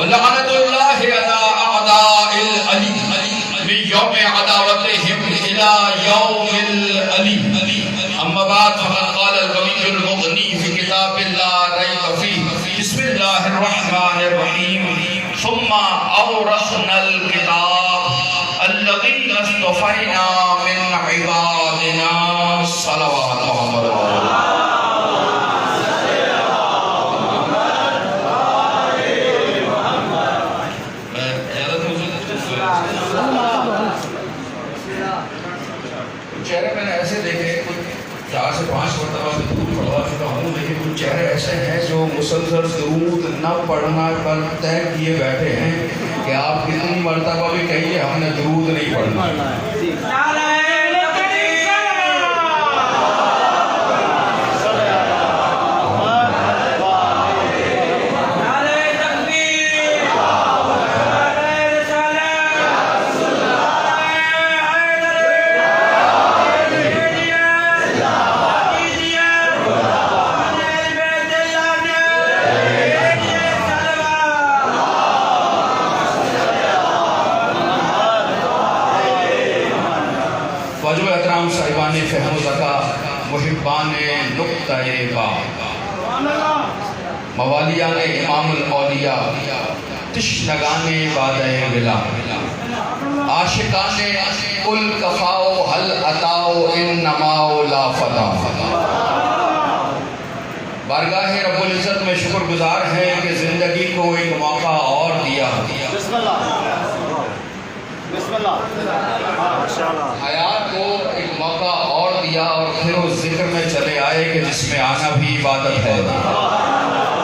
لعنت اللہ علی اعداء العلی من یوم عداوتہم الى یوم العلی. اما بعد فقد قال الغنی المغنی فی کتاب لا ریب فیہ. بسم اللہ الرحمن الرحیم. ثم اورثنا الکتاب الذین اصطفینا من عبادنا. صلوات محمد چہرے میں نے ایسے دیکھے 4 سے 5 مرتبہ درود پڑھوا چکا ہوں، لیکن کچھ چہرے ایسے ہیں جو مسلسل درود نہ پڑھنا پر طے کیے بیٹھے ہیں کہ آپ کتنی مرتبہ بھی کہیے ہم نے درود نہیں پڑھنا. واجب احترام صاحبان فہم و ذکا، محبان نقطہ با، موالیان امام الاولیاء، تشنگان بادہ بلا، عاشقان کل کفاؤ حل عطاؤ انماؤ لا فدا. بارگاہ رب العزت میں شکر گزار ہے کہ زندگی کو ایک موقع اور دیا. حیات کو ایک موقع اور دیا اور پھر اس ذکر میں چلے آئے کہ جس میں آنا بھی عبادت ہے،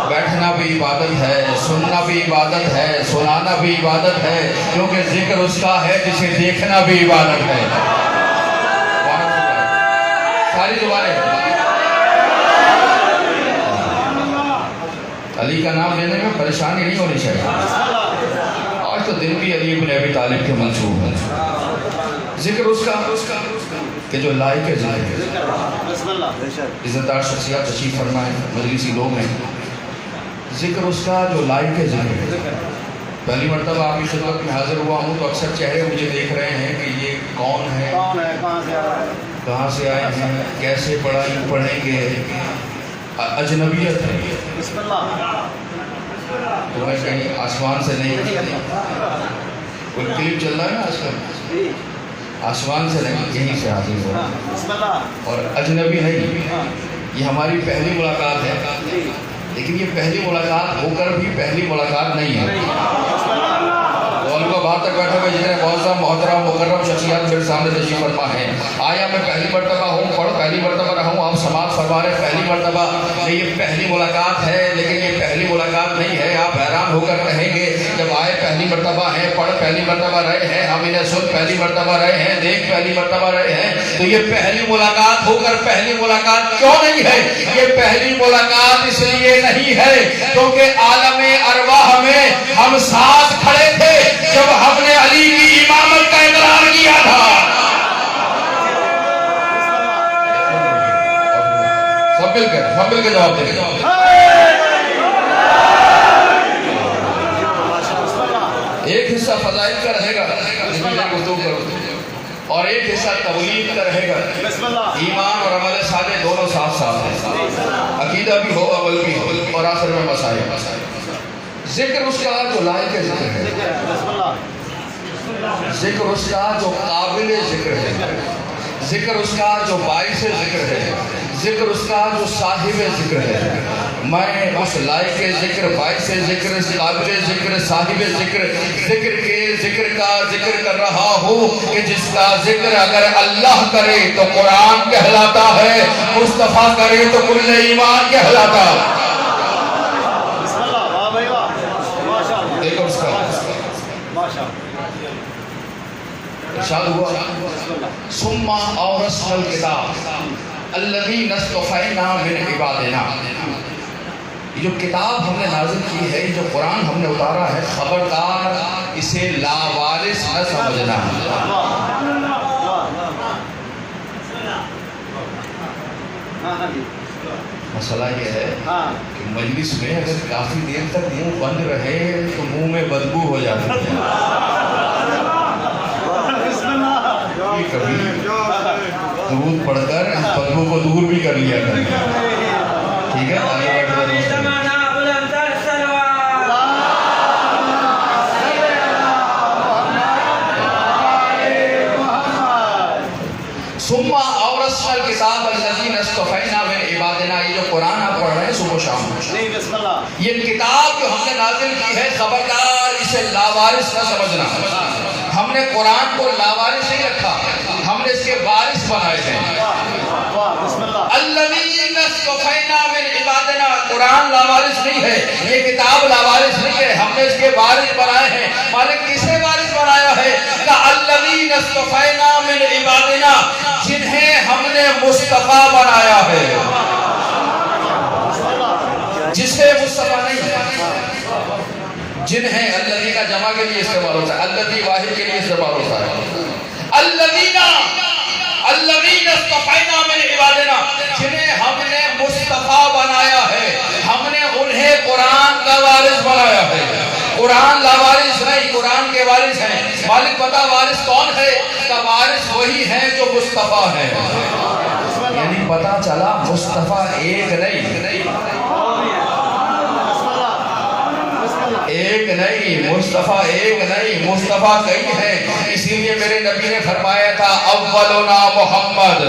بیٹھنا بھی عبادت ہے، سننا بھی عبادت ہے، سنانا بھی عبادت ہے، کیونکہ ذکر اس کا ہے جسے دیکھنا بھی عبادت ہے. ساری زبانیں علی کا نام لینے میں پریشانی نہیں ہونی چاہیے. آج تو دل بھی علی بن ابی طالب کے منصوب ہے. ذکر اس کا کہ جو لائق ہے ذکر. عزتدار شخصیات تشریف فرمائیں، مجلسی لوگ ہیں. ذکر اس کا جو لائق ہے ذکر. پہلی مرتبہ آپ کی خدمت میں حاضر ہوا ہوں تو اکثر چہرے مجھے دیکھ رہے ہیں کہ یہ کون ہے، کہاں سے آئے ہیں، کیسے پڑھیں گے. اجنبیت ہے. تمہیں کہیں آسمان سے نہیں، کوئی کلپ چل رہا ہے نا آج کل، آسمان سے نہیں، یہیں سے حاصل ہو. اور اجنبی نہیں، یہ ہماری پہلی ملاقات ہے، لیکن یہ پہلی ملاقات ہو کر بھی پہلی ملاقات نہیں ہے. اور کو بات تک بیٹھے ہوئے جتنے معظم محترم مکرم شخصیات میرے سامنے تشریف فرما ہیں. آیا میں پہلی مرتبہ ہوں، پڑھ پہلی مرتبہ رہا ہوں، آپ سماعت فرما رہے پہلی مرتبہ. یہ پہلی ملاقات ہے لیکن یہ پہلی ملاقات نہیں ہے. آپ حیران ہو کر کہیں گے جب آئے پہلی مرتبہ ہیں، پڑھ پہلی مرتبہ رہے ہیں، ہم انہیں سن پہلی مرتبہ رہے ہیں، دیکھ پہلی مرتبہ رہے ہیں، تو یہ پہلی ملاقات ہو کر پہلی ملاقات کیوں نہیں ہے؟ یہ پہلی ملاقات اس لیے نہیں ہے کیونکہ عالم ارواح میں ہم ساتھ کھڑے تھے جب ہم نے علی کی امامت کا اقرار کیا تھا. سب مل کے جواب دیں. ایک حصہ فضائل کا رہے گا اور ایک حصہ تبلیغ کا رہے گا. ایمان اور عمل صالح دونوں ساتھ ساتھ ہیں، عقیدہ بھی ہو، عمل بھی ہو، اور آخر میں مسائل. ذکر اس کا جو لائق ذکر ہے، ذکر اس کا جو قابل ذکر ہے، ذکر اس کا جو باعث ذکر ہے، ذکر اس کا جو صاحب ذکر ہے. میں اس لائق ذکر، باعث ذکر، قابل ذکر، صاحب ذکر، ذکر کے ذکر کا ذکر کر رہا ہوں کہ جس کا ذکر اگر اللہ کرے تو قرآن کہلاتا ہے، مصطفیٰ کرے تو کل ایمان کہلاتا ہے. دیکھو اس کا ارشاد ہوا ثم اورثنا الکتاب الذین اصطفینا من عبادنا. یہ جو کتاب ہم نے نازل کی ہے، یہ جو قرآن ہم نے اتارا ہے، خبردار اسے لاوارث نہ سمجھنا. مسئلہ یہ ہے کہ مجلس میں اگر کافی دیر تک منہ بند رہے تو منہ میں بدبو ہو جاتی ہے. کبھی درود پڑھ کر اس بدبو کو دور بھی کر لیا کریں. ٹھیک ہے, آگے بیٹھ کر ثم اورثنا الکتاب الذین اصطفینا من عبادنا. یہ جو قرآن آپ پڑھ رہے ہیں صبح و شام, یہ کتاب جو ہم نے نازل کی ہے, خبردار اسے لاوارث نہ سمجھنا. ہم نے قرآن کو لاوارث نہیں رکھا, ہم نے اس کے وارث بنائے ہیں. الذین اصطفینا من عبادنا, قرآن لاوارث نہیں ہے, یہ کتاب لاوارث نہیں ہے, ہم نے اس کے وارث بنائے ہیں. مالک کسے وارث بنایا ہے؟ کہ الذین اصطفینا من عبادنا, جنہیں ہم نے مصطفیٰ بنایا ہے. جسے مصطفیٰ نہیں ہے, جنہیں, الذین کا جمع کے لیے استعمال ہوتا ہے, الذی واحد کے لیے استعمال ہوتا ہے. الذین اصطفینا من عبادنا, جنہیں ہم نے مصطفیٰ بنایا ہے, ہم نے انہیں قرآن کا وارث بنایا ہے. قرآن لاوارث نہیں, قرآن کے وارث ہیں. مالک پتہ وارث کون ہے؟ کہ وارث وہی ہیں جو مصطفیٰ ہیں. یعنی پتہ چلا مصطفیٰ ایک نہیں, ایک نہیں, مصطفیٰ ایک نہیں, مصطفیٰ کئی ہیں. اسی لیے میرے نبی نے فرمایا تھا, اولنا محمد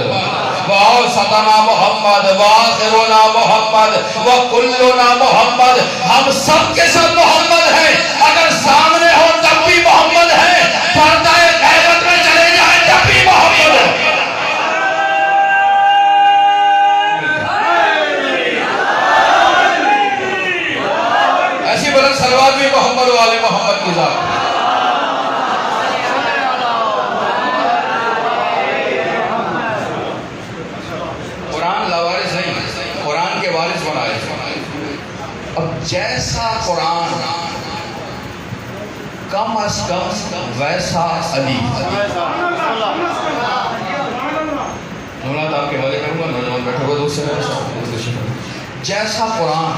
واوسطنا محمد واخرنا محمد وکلنا محمد. ہم سب کے سب محمد ہیں, اگر سامنے ہو تب بھی محمد ہیں, پردہ غیبت میں چلے جائیں تب بھی محمد ہیں. ایسی بلند صلوات بھی محمد و آل محمد کی ذات. قرآن لاوارث نہیں, قرآن کے وارث بنائے. اب جیسا قرآن کم از کم ویسا علی. نولاد آپ کے حوالے کروں گا, نوجوان بیٹھے ہوئے دوست سے. جیسا قرآن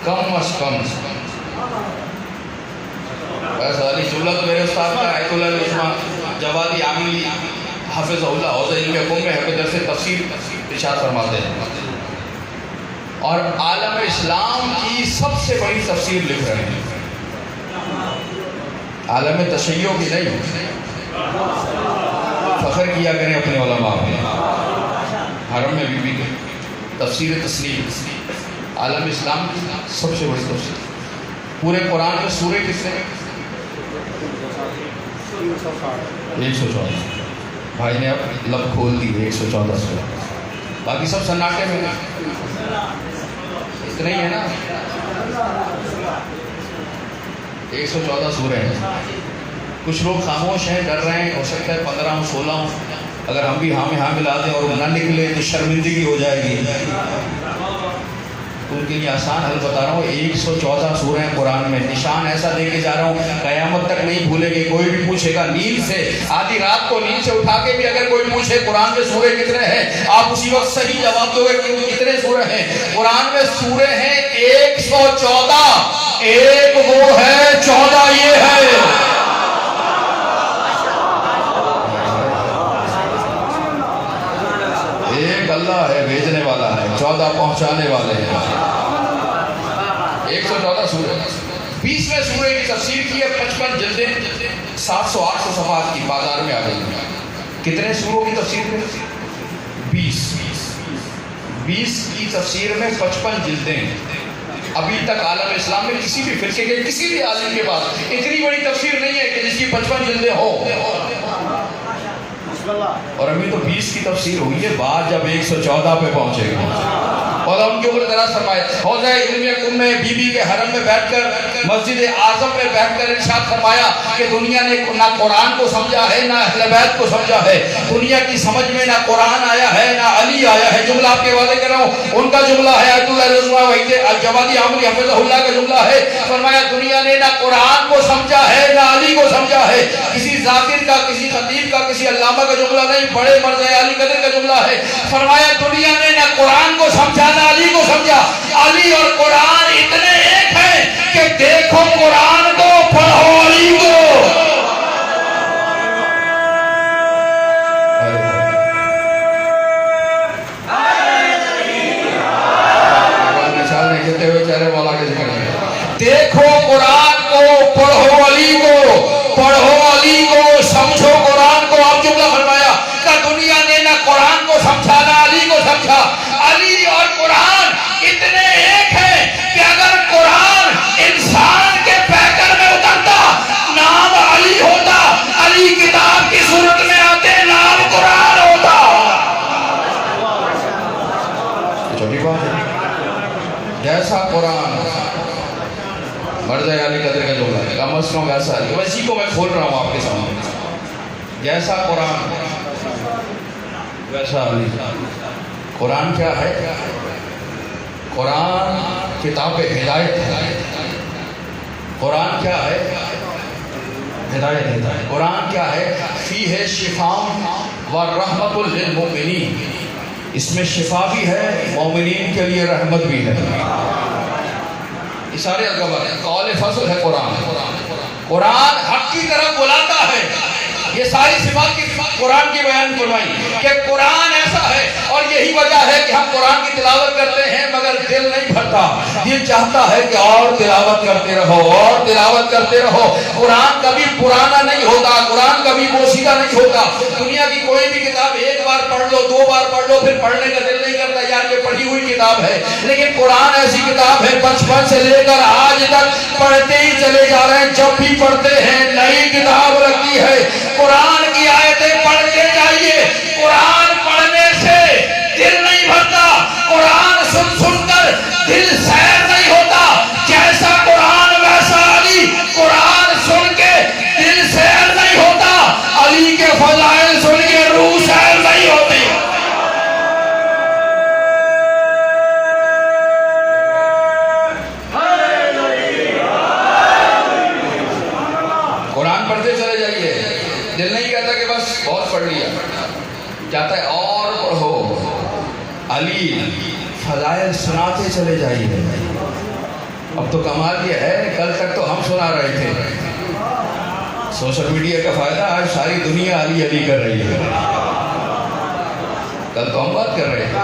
کم از کم ویسا علی. جملہ تو میرے استاد کا آیت اللہ عثمان جوادی عاملی حافظ اللہ حوضہ علم قوم میں ہے, درس تفسیر ارشاد فرماتے ہیں, اور عالم اسلام کی سب سے بڑی تفسیر لکھ رہے ہیں. عالم تشیع کی نہیں, فخر کیا کریں اپنے علماء میں. حرم میں بھی تفسیر تسلیم, عالم اسلام کی سب سے بڑی تفسیر. پورے قرآن میں سورے کتنے ہیں؟ 114. بھائی نے اب لب کھول دی, 114 سورہ. باقی سب سناٹے میں اتنا ہی ہے نا. 114 سورے ہیں. کچھ لوگ خاموش ہیں, ڈر رہے ہیں, ہو سکتا ہے 15 ہوں 16 ہوں. اگر ہم بھی ہاں میں ہاں ملا دیں اور نہ نکلے تو شرمندگی ہو جائے گی. ان کے لیے آسان حل بتا رہا ہوں. 114 سورہ ہیں قرآن میں. نشان ایسا دے کے جا رہا ہوں, قیامت تک نہیں بھولے گے. کوئی بھی پوچھے گا نیند سے, آدھی رات کو نیند سے اٹھا کے بھی اگر کوئی پوچھے قرآن میں سورے کتنے ہیں, آپ اسی وقت صحیح جواب دو گے کہ کتنے سورے ہیں. قرآن میں سورے ہیں 114. ایک وہ ہے, 14 یہ ہے. ایک اللہ ہے, بھیجنے والا ہے, 14 پہنچانے والے ہیں. 114 سورے. 20ویں سورے کی تفسیر کی ہے, 55 جلدیں, 700-800 صفحات کی, بازار میں آ گئی. کتنے سوروں کی تفسیر میں؟ 20 کی تفسیر میں 55 جلدیں. ابھی تک عالم اسلام میں کسی بھی فرقے کے کسی بھی عالم کے پاس اتنی بڑی تفسیر نہیں ہے کہ جس کی 55 جلدیں ہوں. اور ابھی تو 20 کی تفسیر ہوئی ہے, بعد جب 114 پہ پہنچے گا. مولا ان کے اوپر دراز فرمائے. حوضہ علم کم میں بی بی کے حرم میں بیٹھ کر مسجد اعظم میں بیٹھ کر ارشاد فرمایا کہ دنیا نے نہ قرآن کو سمجھا ہے نہ اہل بیت کو سمجھا ہے. دنیا کی سمجھ میں نہ قرآن آیا ہے نہ علی آیا ہے. جملہ آپ کے واضح کر رہا ہوں, ان کا جملہ ہے آیت اللہ رضوان وحید الجوادی عامری حفظہ اللہ کا جملہ ہے. فرمایا دنیا نے نہ قرآن کو سمجھا ہے نہ علی کو سمجھا ہے. کسی ذاکر کا, کسی خطیب کا, کسی علامہ کا جملہ نہیں, بڑے مرد علی قدر کا جملہ ہے. فرمایا دنیا نے نہ قرآن کو سمجھا نہ علی کو سمجھا. علی اور قرآن اتنے ایک ہیں کہ دیکھو قرآن کو, پڑھو علی کو. کہتے ہوئے چہرے والا کے ذکر ہے. دیکھو قرآن کو, پڑھو علی کو, پڑھو علی کو, سمجھو قرآن کو. آپ جملہ فرمایا کہ دنیا نے نہ قرآن کو سمجھا نہ علی کو سمجھا. علی اور قرآن اتنے ایک ہیں کہ اگر قرآن انسان کے پیکر میں اترتا نام علی ہوتا, علی کتاب کی صورت میں آتے نام قرآن ہوتا. چھوٹی بات ہے. جیسا قرآن مرد علی قدر کا جملہ ہے, کم از کم ویسا علی. اسی کو میں کھول رہا ہوں آپ کے سامنے. جیسا قرآن ویسا علی. قرآن کیا ہے؟ قرآن کتاب ہدایت ہے. قرآن کیا ہے؟ ہدایت دیتا ہے. قرآن کیا ہے؟ فیہ شفاء و رحمت للمؤمنین. اس میں شفا بھی ہے, مومنین کے لیے رحمت بھی ہے. یہ سارے القبر ہیں. قول فصل ہے قرآن. قرآن حق کی طرف بلاتا ہے. یہ ساری صفات کی قرآن کی بیان فرمائی کہ قرآن ایسا ہے. اور یہی وجہ ہے کہ ہم قرآن کی تلاوت کرتے ہیں مگر دل نہیں بھرتا. یہ چاہتا ہے کہ اور تلاوت کرتے رہو, اور تلاوت کرتے رہو. قرآن کبھی پرانا نہیں ہوتا, قرآن کبھی پوشیدہ نہیں ہوتا. دنیا کی کوئی بھی کتاب ایک بار پڑھ لو, دو بار پڑھ لو, پھر پڑھنے کا دل نہیں کرتا یار یہ پڑھی ہوئی کتاب ہے. لیکن قرآن ایسی کتاب ہے بچپن سے لے کر آج تک پڑھتے ہی چلے جا رہے ہیں. جب بھی پڑھتے ہیں نئی کتاب لگتی ہے. قرآن کی آیتیں پڑھتے جائیے. قرآن پڑھنے سے دل نہیں بھرتا, قرآن سن سن کر دل سیر نہیں ہوتا. جیسا قرآن ویسا علی. قرآن سن کے دل سیر نہیں ہوتا, علی کے فضائل سن کے روح سیر نہیں ہوتی. قرآن پڑھتے چلے جائیے. دل نہیں کہتا کہ بس بہت پڑھ لیا, چاہتا ہے اور پڑھو. علی فضائل سناتے چلے جائیے. اب تو کمال یہ ہے, کل تک تو ہم سنا رہے تھے. سوشل میڈیا کا فائدہ آج ساری دنیا علی علی کر رہی ہے. کل تو ہم بات کر رہے تھے.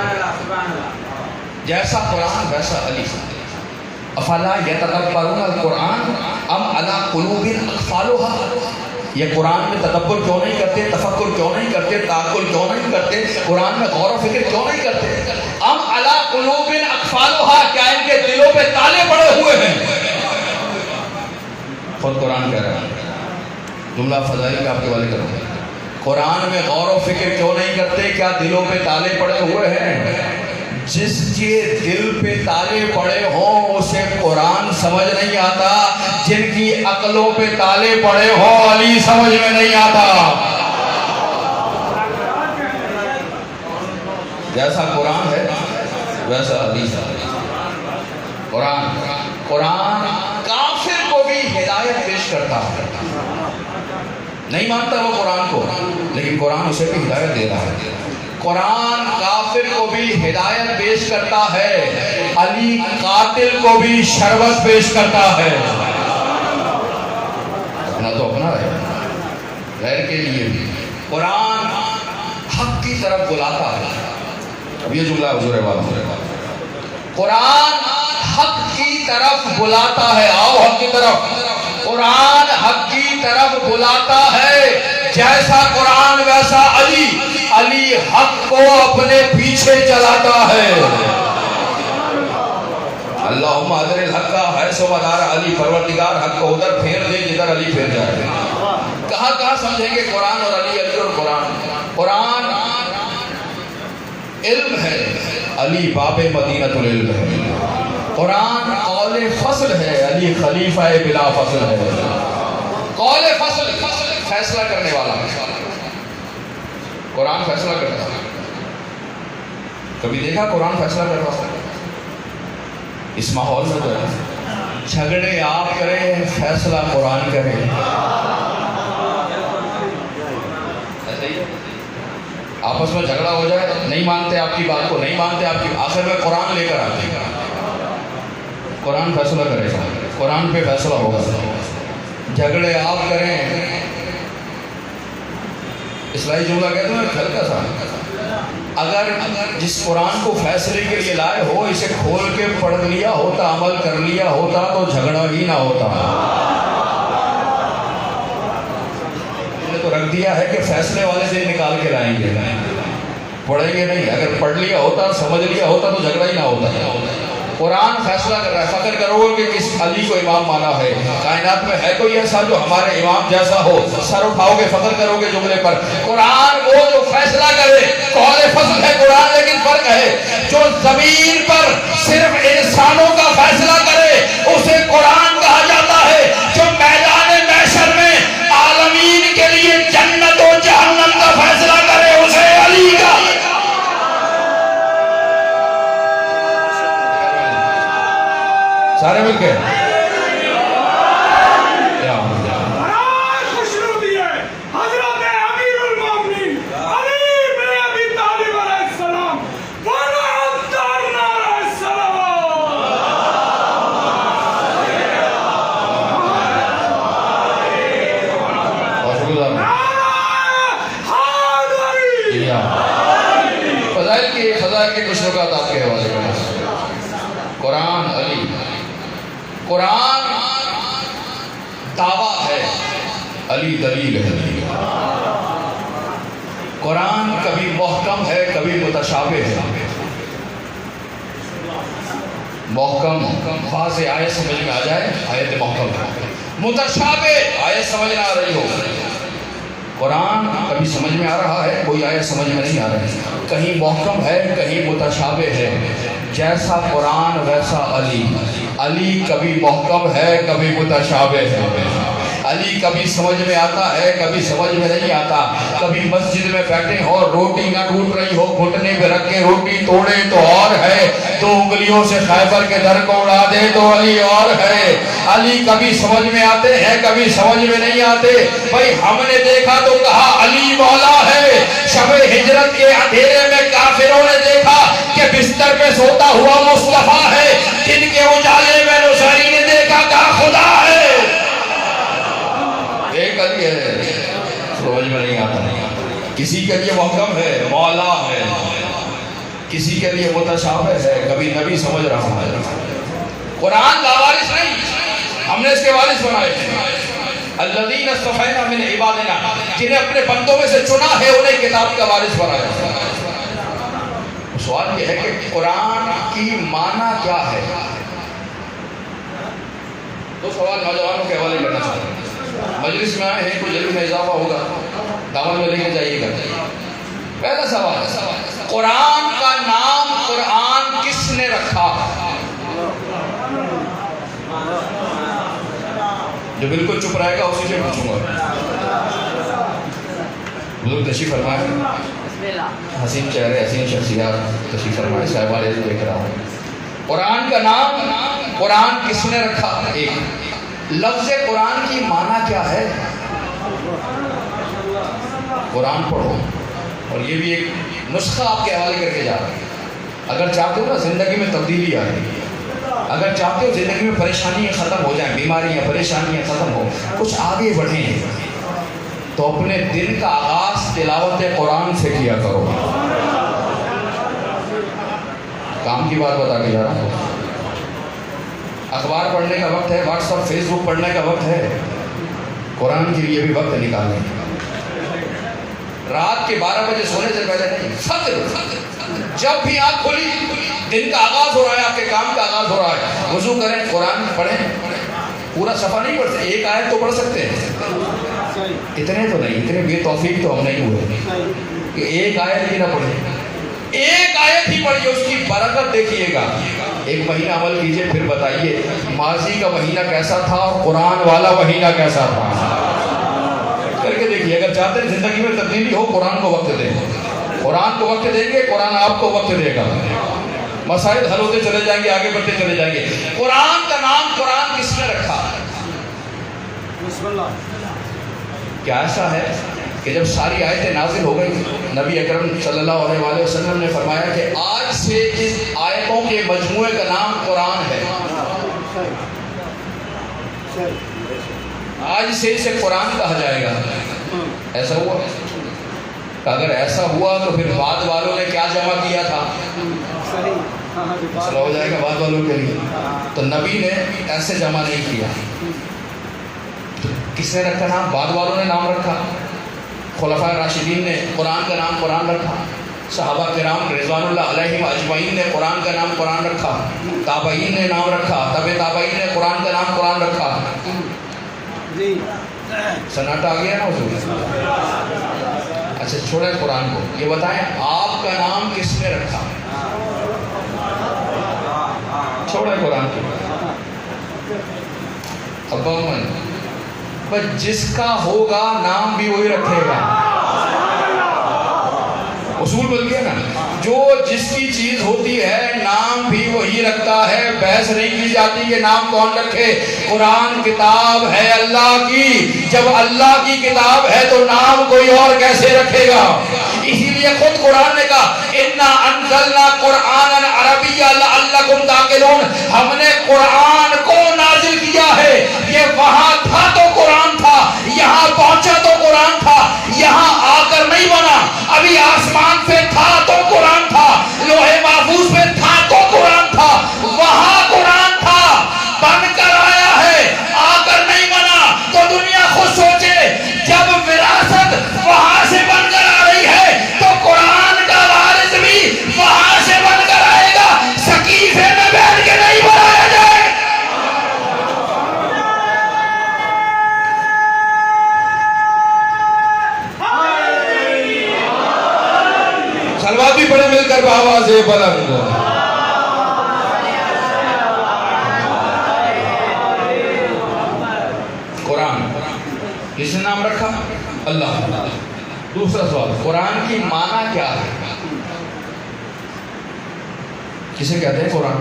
جیسا قرآن ویسا علی. افلا یتدبرون القرآن ام علی قلوب اقفالها. یہ قرآن میں تدبر کیوں نہیں کرتے, تفکر کیوں نہیں کرتے, تعقل کیوں نہیں کرتے, قرآن میں غور و فکر کیوں نہیں کرتے؟ ام علی قلوب اقفالها. کیا ان کے دلوں پہ تالے پڑے ہوئے ہیں؟ خود قرآن کہہ رہا ہے. جملہ فضائل کا آپ کے والے کروں. قرآن میں غور و فکر کیوں نہیں کرتے؟ کیا دلوں پہ تالے پڑے ہوئے ہیں؟ جس کے دل پہ تالے پڑے ہوں اسے قرآن سمجھ نہیں آتا. جن کی عقلوں پہ تالے پڑے ہوں علی سمجھ میں نہیں آتا. جیسا قرآن ہے ویسا علی. قرآن کافر کو بھی ہدایت پیش کرتا ہے. نہیں مانتا وہ قرآن کو, لیکن قرآن اسے بھی ہدایت دے رہا ہے. قرآن کافر کو بھی ہدایت پیش کرتا ہے. علی قاتل کو بھی شربت پیش کرتا ہے. اپنا تو اپنا ہے, غیر کے لیے بھی. قرآن حق کی طرف بلاتا ہے. اب یہ جملہ حضور والا, قرآن حق کی طرف بلاتا ہے. آؤ حق کی طرف. قرآن حق کی طرف بلاتا ہے. جیسا قرآن ویسا علی. علی حق کو اپنے پیچھے چلاتا ہے. اللہم ادر الحق حیث مدار علی. پروردگار حق کو ادھر پھیر دے جدھر علی پھیر جائے. کہاں کہاں سمجھیں گے قرآن اور علی, علی اور قرآن. قرآن علم ہے, علی باب مدینۃ العلم ہے۔ قرآن قول فصل ہے، علی خلیفہ بلا فصل ہے۔ قول فصل، فیصلہ کرنے والا، قرآن فیصلہ کرتا ہے۔ کبھی دیکھا قرآن فیصلہ کرتا ہے؟ اس ماحول میں تو ہے، جھگڑے آپ کریں، فیصلہ قرآن کرے۔ آپس میں جھگڑا ہو جائے، نہیں مانتے آپ کی بات کو، نہیں مانتے آپ کی، آخر میں قرآن لے کر آتے ہیں، قرآن فیصلہ کرے گا، قرآن پہ فیصلہ ہوگا۔ جھگڑے آپ کریں، اصلاحی جملہ کہتے ہیں ہلکا سا، اگر جس قرآن کو فیصلے کے لیے لائے ہو اسے کھول کے پڑھ لیا ہوتا، عمل کر لیا ہوتا تو جھگڑا ہی نہ ہوتا۔ تو رکھ دیا ہے کہ فیصلے والے سے نکال کے لائیں گے، پڑھیں گے نہیں۔ اگر پڑھ لیا ہوتا، سمجھ لیا ہوتا تو جھگڑا ہی نہ ہوتا۔ قرآن فیصلہ کر رہا ہے، فخر کرو کہ کس علی کو امام مانا ہے۔ کائنات میں ہے کوئی ایسا جو ہمارے امام جیسا ہو؟ سر اٹھاؤ گے، فخر کرو گے جملے پر۔ قرآن وہ جو فیصلہ کرے، قول فصل ہے قرآن، لیکن فرق ہے، جو زمین پر صرف انسانوں کا فیصلہ کرے اسے قرآن کہا جاتا ہے، جو میدان محشر میں عالمین کے لیے جنت و جہنم کا فیصلہ کرے اسے علی کا۔ سارے مل کے فضائل کے کچھ نکات آپ کے حوالے کریں۔ قرآن علی، قرآن دعویٰ ہے، علی دلیل ہے۔ قرآن کبھی محکم ہے، کبھی متشابہ ہے۔ محکم واضح آیت سمجھ میں آ جائے، آیت محکم ہے۔ متشابہ آیت سمجھ نہ آ رہی ہو۔ قرآن کبھی سمجھ میں آ رہا ہے، کوئی آیت سمجھ میں نہیں آ رہی، کہیں محکم ہے، کہیں متشابہ ہے۔ جیسا قرآن ویسا علی، علی کبھی محکم ہے، کبھی متشابہ ہے۔ علی کبھی سمجھ میں آتا ہے، کبھی سمجھ میں نہیں آتا۔ کبھی مسجد میں بیٹھے ہو، روٹی نہ ٹوٹ رہی ہو، گھٹنے پہ رکھ کے روٹی توڑے تو اور ہے، دو انگلیوں سے خیبر کے در کو اڑا دے تو علی اور ہے۔ علی کبھی سمجھ میں آتے ہیں، کبھی سمجھ میں نہیں آتے۔ بھائی ہم نے دیکھا تو کہا علی مولا ہے، شب ہجرت کے اندھیرے میں کافروں نے دیکھا کہ بستر پہ سوتا ہوا مصطفیٰ ہے، دن کے اجالے میں نصیری نے دیکھا کہا خدا ہے۔ ایک علی ہے، سمجھ میں نہیں آتا۔ کسی کے لیے محکم ہے، مولا ہے، کسی کے لیے متشابہ ہے، کبھی نبی سمجھ رہا ہے۔ قرآن کا وارث نہیں، ہم نے اس کے وارث بنائے ہیں۔ الذین اصطفینا من عبادنا، جنہیں اپنے بندوں میں سے چنا ہے انہیں کتاب کا وارث بنایا۔ سوال یہ ہے کہ قرآن کی معنی کیا ہے؟ دو سوال نوجوانوں کے حوالے کرنا چاہتا ہوں۔ مجلس میں آئے ہیں، کوئی علم میں اضافہ ہوگا، دعوت میں لے کے جائیے گا۔ پہلا سوال، قرآن کا نام قرآن کس نے رکھا؟ جو بالکل چپ رہے گا اسی سے پوچھوں گا۔ بزرگ تشریف فرمائے، حسین چہرے، حسین شخصیات تشریف فرمائے، صاحبہ علیہ دیکھ رہا ہوں۔ قرآن کا نام قرآن کس نے رکھا؟ ایک لفظ قرآن کی معنی کیا ہے؟ قرآن پڑھو، اور یہ بھی ایک نسخہ آپ کے حوالے کر کے جا رہا ہے۔ اگر چاہتے ہو نا زندگی میں تبدیلی آ رہی ہے، اگر چاہتے ہو زندگی میں پریشانیاں ختم ہو جائیں، بیماریاں پریشانیاں ختم ہو، کچھ آگے بڑھیں، تو اپنے دن کا آغاز تلاوت قرآن سے کیا کرو۔ کام کی بات بتا کے جا رہا ہوں۔ اخبار پڑھنے کا وقت ہے، واٹس ایپ فیس بک پڑھنے کا وقت ہے، قرآن کے لیے بھی وقت نکالیں۔ رات کے 12 بجے سونے سے پہلے نہیں، فجر جب بھی آنکھ کھلی، دن کا آغاز ہو رہا ہے، آپ کے کام کا آغاز ہو رہا ہے، وضو کریں، قرآن پڑھیں۔ پورا صفحہ نہیں پڑھ سکتے، ایک آیت تو پڑھ سکتے ہیں، اتنے تو نہیں، اتنے بے توفیق تو ہم نہیں ہوئے کہ ایک آیت ہی نہ پڑھیں، ایک آیت ہی پڑھیے، اس کی برکت دیکھیے گا۔ ایک مہینہ عمل کیجئے، پھر بتائیے ماضی کا مہینہ کیسا تھا اور قرآن والا مہینہ کیسا تھا، کر کے دیکھیے۔ اگر چاہتے ہیں زندگی میں تبدیلی ہو، قرآن کو وقت دیں، قرآن کو وقت دیں گے، قرآن آپ کو وقت دے گا، مسائل حل ہوتے چلے جائیں گے، آگے بڑھتے چلے جائیں گے۔ قرآن کا نام قرآن کس نے رکھا؟ کیا ایسا ہے کہ جب ساری آیتیں نازل ہو گئی، نبی اکرم صلی اللہ علیہ وآلہ وسلم نے فرمایا کہ آج سے اس آیتوں کے مجموعے کا نام قرآن ہے، آج سے اسے قرآن کہا جائے گا؟ ایسا ہوا؟ اگر ایسا ہوا تو پھر بعد والوں نے کیا جمع کیا تھا؟ مسئلہ ہو جائے گا بعد والوں کے لیے۔ تو نبی نے ایسے جمع نہیں کیا، تو کس نے رکھا نام؟ بعد والوں نے نام رکھا، خلفاء راشدین نے قرآن کا نام قرآن رکھا، صحابہ کرام رضوان اللہ علیہم اجمعین نے قرآن کا نام قرآن رکھا، تابعین نے نام رکھا، تبع تابعین نے قرآن کا نام قرآن رکھا۔ سناٹا آ گیا نا حضور؟ اچھا چھوڑیں قرآن کو، یہ بتائیں آپ کا نام کس نے رکھا؟ چھوڑیں قرآن کو، ابا من بس جس کا ہوگا نام بھی وہی رکھے گا، اصول بن گیا نا، جو جس کی چیز ہوتی ہے نام بھی وہی رکھتا ہے، بحث نہیں کی جاتی کہ نام کون رکھے۔ قرآن کتاب ہے اللہ کی، جب اللہ کی کتاب ہے تو نام کوئی اور کیسے رکھے گا؟ اسی لیے خود قرآن نے کہا اِنَّا أَنزَلْنَا قُرْآنًا عَرَبِيًّا لَعَلَّكُمْ تَعْقِلُونَ، ہم نے قرآن کو نازل کیا ہے، یہ وہاں تھا تو قرآن تھا، یہاں پہنچا تو قرآن تھا، یہاں آ کر نہیں بنا، ابھی آسمان پہ تھا تو قرآن تھا، لوح محفوظ پہ تھا تو قرآن تھا، وہاں قرآن تھا، بن کر آیا ہے، آ کر نہیں بنا۔ تو دنیا خود سوچے جب وراثت وہاں سے بن کر آ رہی ہے تو قرآن کا وارث بھی وہاں سے بن کر آئے گا، سقیفے میں بیٹھ کے نہیں بنایا جائے۔ صلوات بھی پڑھیں مل کر بآواز بلند۔ قرآن کس نے نام رکھا؟ اللہ۔ دوسرا سوال، قرآن کی معنی کیا ہے؟ کسے کہتے ہیں قرآن؟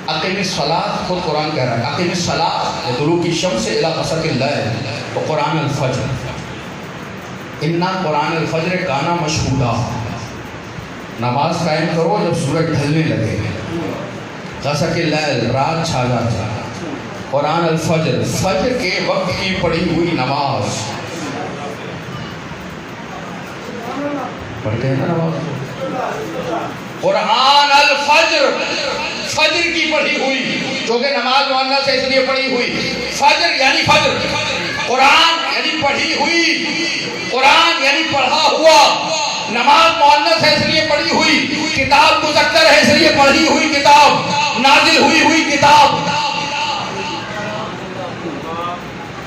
اقیم الصلاۃ، خود قرآن کہہ رہا ہے اقیم الصلاۃ لطلوع الشمس الی غسق اللیل وقرآن الفجر، اِنَّا قرآن الفجر کانا مشہودا، نماز قائم کرو جب سورج ڈھلنے لگے، غسق اللیل رات چھا جاتا، قرآن الفجر فجر کے وقت کی پڑھی ہوئی نماز، پڑھتے ہیں نا نماز، قرآن الفجر فجر کی پڑھی ہوئی، چونکہ نماز مؤنث سے اس لیے پڑھی ہوئی، فجر یعنی فجر، قرآن یعنی پڑھی ہوئی، قرآن یعنی پڑھا ہوا، نماز مؤنث ہے اس لیے پڑھی ہوئی، کتاب مذکر ہے اس لیے پڑھی ہوئی کتاب، نازل ہوئی ہوئی کتاب۔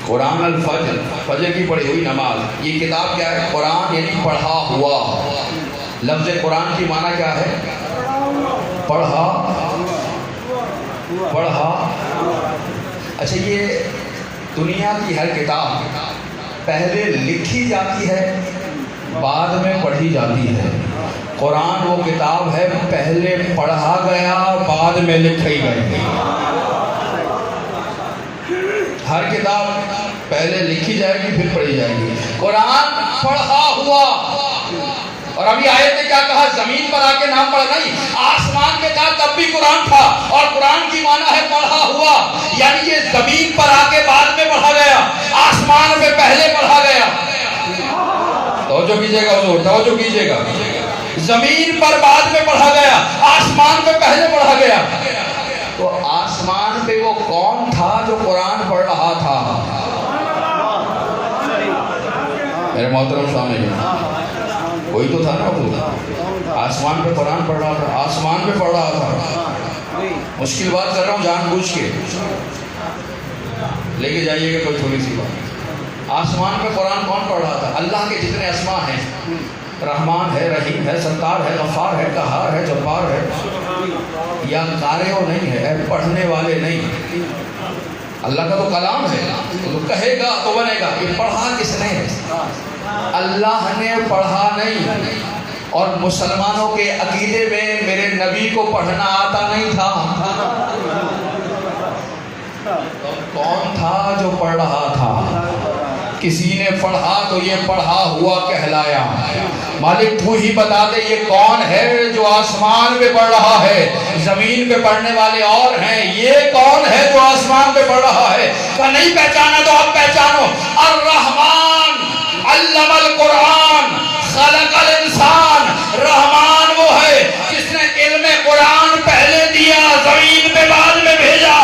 قرآن الفجر فجر کی پڑھی ہوئی نماز، یہ کتاب کیا ہے؟ قرآن یعنی پڑھا ہوا۔ لفظ قرآن کی معنی کیا ہے؟ پڑھا پڑھا۔ اچھا یہ دنیا کی ہر کتاب پہلے لکھی جاتی ہے بعد میں پڑھی جاتی ہے، قرآن وہ کتاب ہے پہلے پڑھا گیا بعد میں لکھی گئی۔ ہر کتاب پہلے لکھی جائے گی پھر پڑھی جائے گی، قرآن پڑھا ہوا۔ اور ابھی آیت نے کیا کہا؟ زمین پر آ کے نام پڑھا نہیں، آسمان میں تھا تب بھی قرآن تھا، اور قرآن کی معنی ہے پڑھا ہوا، یعنی یہ زمین پر آ کے بعد میں پڑھا گیا، آسمان میں پہلے پڑھا گیا۔ توجہ کیجئے گا حضور، توجہ کیجئے گا، زمین پر بعد میں پڑھا گیا، آسمان میں پہلے پڑھا گیا۔ تو آسمان پہ وہ کون تھا جو قرآن پڑھ رہا تھا؟ میرے محترم سامنے کوئی تو تھا نا حضور، آسمان پہ قرآن پڑھ رہا تھا، آسمان پہ پڑھ رہا تھا۔ مشکل بات کر رہا ہوں جان بوجھ کے، لے کے جائیے گا کوئی تھوڑی سی بات۔ آسمان پہ قرآن کون پڑھ رہا تھا؟ اللہ کے جتنے اسماء ہیں رحمان ہے، رحیم ہے، ستار ہے، غفار ہے، قہار ہے، جبار ہے، یا قارئ نہیں ہے، پڑھنے والے نہیں. اللہ کا تو کلام ہے، تو کہے گا تو بنے گا. یہ پڑھا کس نے ہے؟ اللہ نے پڑھا نہیں. اور مسلمانوں کے عقیدے میں میرے نبی کو پڑھنا آتا نہیں تھا. کون تھا جو پڑھ رہا تھا؟ کسی نے پڑھا تو یہ پڑھا ہوا کہلایا. مالک تو ہی بتا دے یہ کون ہے جو آسمان پہ پڑھ رہا ہے؟ زمین پہ پڑھنے والے اور ہیں، یہ کون ہے جو آسمان پہ پڑھ رہا ہے؟ کہ نہیں پہچانا تو اب پہچانو. الرحمن علم القرآن خلق الانسان. رحمان وہ ہے جس نے علم قرآن پہلے دیا، زمین پہ بعد میں بھیجا.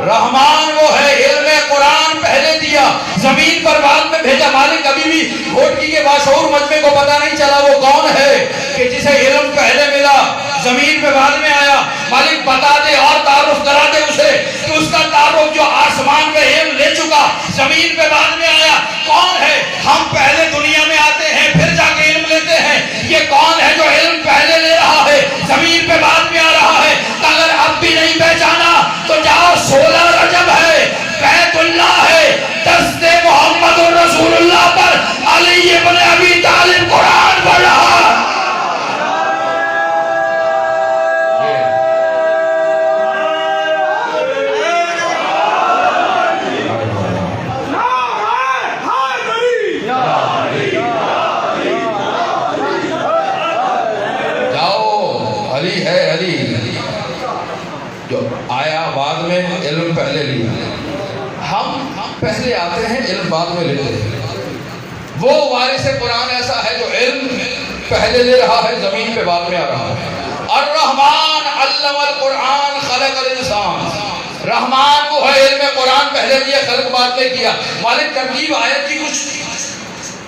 رحمان وہ ہے علم قرآن پہلے دیا، زمین پر بعد میں بھیجا. مالک ابھی بھی گھوٹکی کے باشعور مجمع کو پتہ نہیں چلا وہ کون ہے کہ جسے علم پہلے ملا، زمین پہ بعد میں آیا. مالک بتا دے اور تعارف کرا دے اسے کہ اس کا تعارف جو آسمان پہ علم لے چکا، زمین پہ بعد میں آیا، کون ہے؟ ہم پہلے دنیا میں آتے ہیں پھر جا کے علم لیتے ہیں. یہ کون ہے جو علم پہلے لے رہا ہے، زمین پہ بعد میں آ رہا ہے؟ اگر اب بھی نہیں پہچانا تو جاؤ 16 رجب ہے، بیت اللہ ہے، دست محمد رسول اللہ پر علی ابن ابی طالب قرآن پڑھ رہا. علی ہے، علی جو آیا بعد میں، علم پہلے لیا. ہم پہلے آتے ہیں، علم بعد میں لیتے ہیں. وہ وارث قرآن ایسا ہے جو علم پہلے لے رہا ہے، زمین پہ بعد میں آ رہا ہے. الرحمن علم القرآن خلق الانسان. رحمان وہ ہے علم قرآن پہلے لیا، خلق بعد میں کیا. مالک ترتیب آیت کی کچھ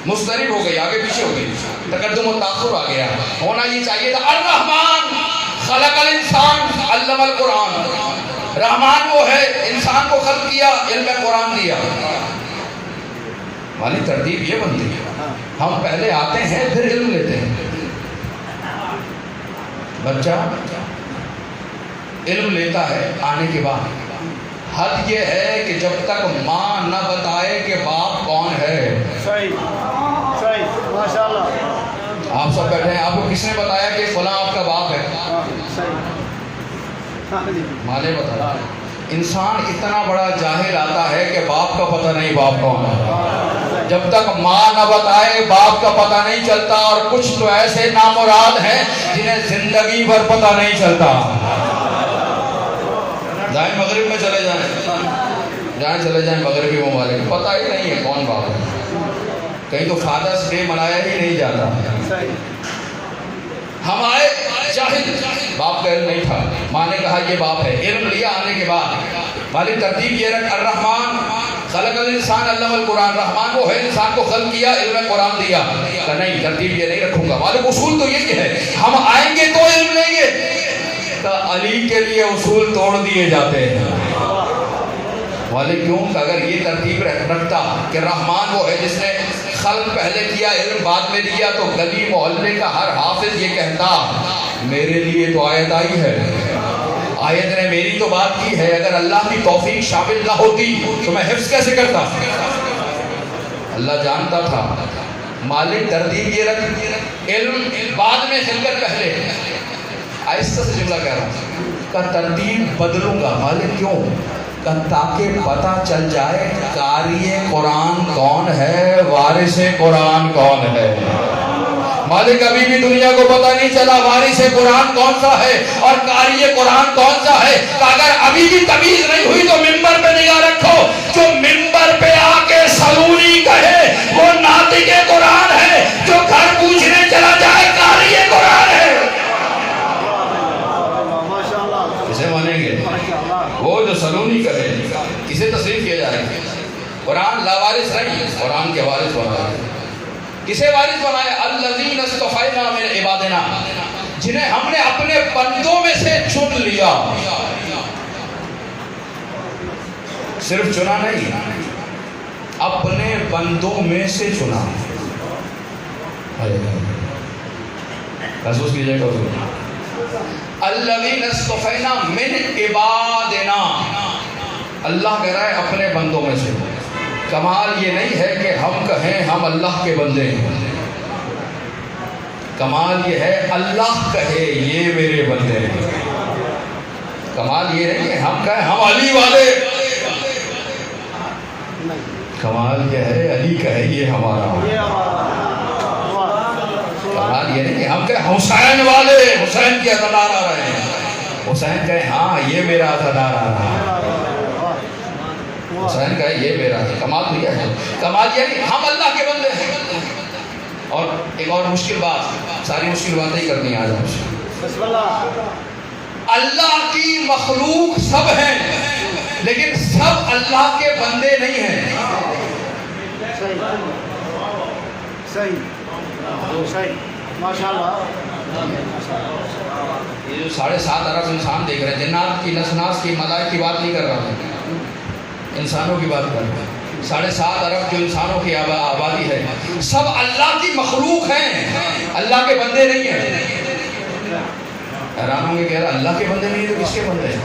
مسترب ہو گئی، آگے پیچھے ہو گئی، تقدم و تاخر آ گیا. ہونا یہ چاہیے تھا الرحمن خلق الانسان علم القرآن. رحمان وہ ہے انسان کو خلق کیا، علم قرآن دیا. والی ترتیب یہ بنتی ہے. ہم پہلے آتے ہیں پھر علم لیتے ہیں. بچہ علم لیتا ہے آنے کے بعد. حد یہ ہے کہ جب تک ماں نہ بتائے کہ باپ کون ہے. صحیح صحیح ماشاءاللہ. آپ سب بیٹھے ہیں، آپ کو کس نے بتایا کہ فلاں آپ کا باپ ہے؟ ماں نے بتایا. انسان اتنا بڑا جاہل آتا ہے کہ باپ کا پتہ نہیں باپ کون ہے. جب تک ماں نہ بتائے باپ کا پتہ نہیں چلتا. اور کچھ تو ایسے نامراد ہیں جنہیں زندگی بھر پتہ نہیں چلتا. جائیں مغرب میں چلے جائیں، جہاں چلے جائیں مغربی ممالک، پتہ ہی نہیں ہے کون باپ ہے. کہیں تو فادرس ڈے منایا ہی نہیں جاتا. ہم آئے جاہل، باپ کا علم نہیں تھا، ماں نے کہا یہ باپ ہے. علم لیا آنے کے بعد. مالک ترتیب یہ رکھ الرحمن خلق الانسان علم القرآن. رحمان وہ ہے انسان کو خلق کیا، علم قرآن دیا. کہ نہیں ترتیب یہ نہیں رکھوں گا. مالک اصول تو یہی ہے، ہم آئیں گے تو علم لیں گے. کہ علی کے لیے اصول توڑ دیے جاتے ہیں. والے کیوں؟ کہ اگر یہ ترتیب رکھتا کہ رحمان وہ ہے جس نے خلق پہلے کیا علم بعد میں دیا، تو گلی محلے کا ہر حافظ یہ کہتا میرے لیے تو آیت آئی ہے، آیت نے میری تو بات کی ہے. اگر اللہ کی توفیق شامل نہ ہوتی تو میں حفظ کیسے کرتا؟ اللہ جانتا تھا. مالک ترتیب یہ رکھ علم بعد میں خلقت پہلے. آہستہ سے جملہ کہہ رہا ہوں کہ ترتیب بدلوں گا. مالک کیوں؟ کہ تاکہ پتہ چل جائے قاری قرآن کون ہے، وارث قرآن کون ہے. مالک ابھی بھی دنیا کو پتہ نہیں چلا وارث قرآن کون سا ہے اور قاری قرآن کون سا ہے. کہ اگر ابھی بھی تمیز نہیں ہوئی تو ممبر پہ نگاہ رکھو. جو ممبر پہ آ کے سلونی کہے وہ ناطق قرآن ہے، جو گھر پوچھنے چلا جائے قاری قرآن ہے. کسے مانیں گے؟ وہ جو سلونی کرے. کسے تصریف کیا جائے گا؟ قرآن لاوارث نہیں، قرآن کے وارث بنایا. کسے وارث بنایا؟ الذین اصطفینا من عبادنا، جنہیں ہم نے اپنے بندوں میں سے چن لیا. صرف چنا نہیں، اپنے بندوں میں سے چنا. محسوس کیجیے گا. الذین اصطفینا من عبادنا. اللہ کہہ رہا ہے اپنے بندوں میں سے. کمال یہ نہیں ہے کہ ہم کہیں ہم اللہ کے بندے ہیں. کمال یہ ہے اللہ کہے یہ میرے بندے ہیں. کمال یہ نہیں کہ ہم کہیں ہم علی والے. کمال یہ ہے علی کہے یہ ہمارا. کمال یہ نہیں کہ ہم کہیں حسین والے, حسین کے عزادار آ رہے ہیں. حسین کہے ہاں یہ میرا عزادار آ رہا ہے. حسین کہے یہ میرا ہے. کمال تو یہ ہے. کمال یہ نہیں ہم اللہ کے بندے ہیں. اور ایک اور مشکل بات, ساری مشکل باتیں ہی کرنی آج ہم. اللہ کی مخلوق سب ہیں لیکن سب اللہ کے بندے نہیں ہیں. صحیح ماشاءاللہ. یہ جو 7.5 ارب انسان دیکھ رہے ہیں, جنات کی, نسناس کی, ملائک کی بات نہیں کر رہا ہوں, انسانوں کی بات کر رہا ہوں. 7.5 ارب جو انسانوں کی آبادی ہے سب اللہ کی مخلوق ہیں, اللہ کے بندے نہیں ہیں. حیران ہوں گے کہ یار اللہ کے بندے نہیں تو کس کے بندے ہیں؟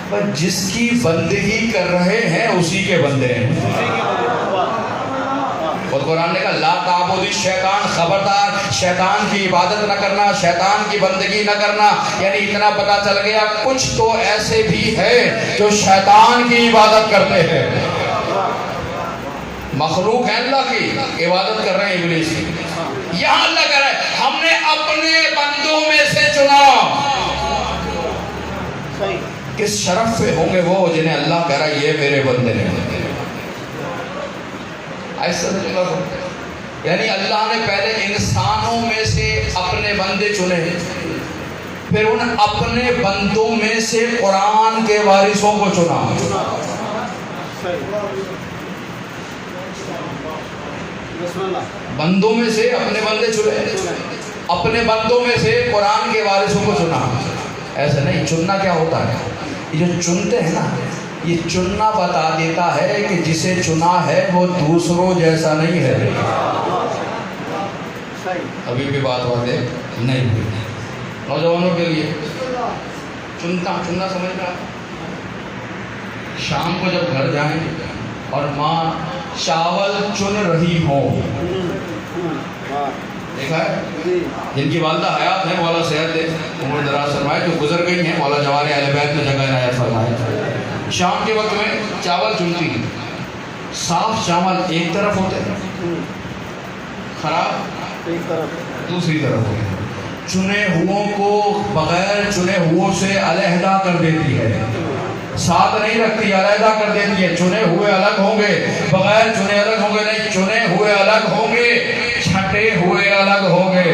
پر جس کی بندگی کر رہے ہیں اسی کے بندے ہیں. اور قرآن نے کہا لا تعبدوا الشیطان, خبردار شیطان کی عبادت نہ کرنا, شیطان کی بندگی نہ کرنا. یعنی اتنا پتہ چل گیا کچھ تو ایسے بھی ہے جو شیطان کی عبادت کرتے ہیں. مخلوق ہیں اللہ کی, عبادت کر رہے ہیں ابلیس کی. یہاں اللہ کہہ رہا ہے ہم نے اپنے بندوں میں سے چنا. کس شرف پہ ہوں گے وہ جنہیں اللہ کہہ رہا ہے یہ میرے بندے ہیں. ایسا یعنی اللہ نے پہلے انسانوں میں سے اپنے بندے چنے, پھر ان اپنے بندوں میں سے قرآن کے وارثوں کو چنا. بندوں میں سے اپنے بندے چنے, اپنے بندوں میں سے قرآن کے وارثوں کو چنا. ایسا نہیں. چننا کیا ہوتا ہے؟ یہ جو چنتے ہیں نا, یہ چننا بتا دیتا ہے کہ جسے چنا ہے وہ دوسروں جیسا نہیں ہے. ابھی بھی بات واضح نہیں ہوئی. نوجوانوں کے لیے چننا سمجھ رہا. شام کو جب گھر جائیں اور ماں چاول چن رہی ہوں, دیکھا ہے جن کی والدہ حیات ہے مولا صحت دے, عمر دراز فرمائے, جو گزر گئی ہیں مولا جوار اہل بیت میں جگہ عنایت فرمائے. شام کے وقت میں چاول چنتی ہیں. صاف چاول ایک طرف ہوتے ہیں, خراب ایک طرف دوسری طرف ہوتے ہیں. چنے ہوئوں کو بغیر چنے ہوئوں سے علیحدہ کر دیتی ہے, ساتھ نہیں رکھتی, علیحدہ کر دیتی ہے. چنے ہوئے الگ ہوں گے, بغیر چنے الگ ہوں گے نہیں, چنے ہوئے الگ ہوں گے, چھٹے ہوئے الگ ہوں گے.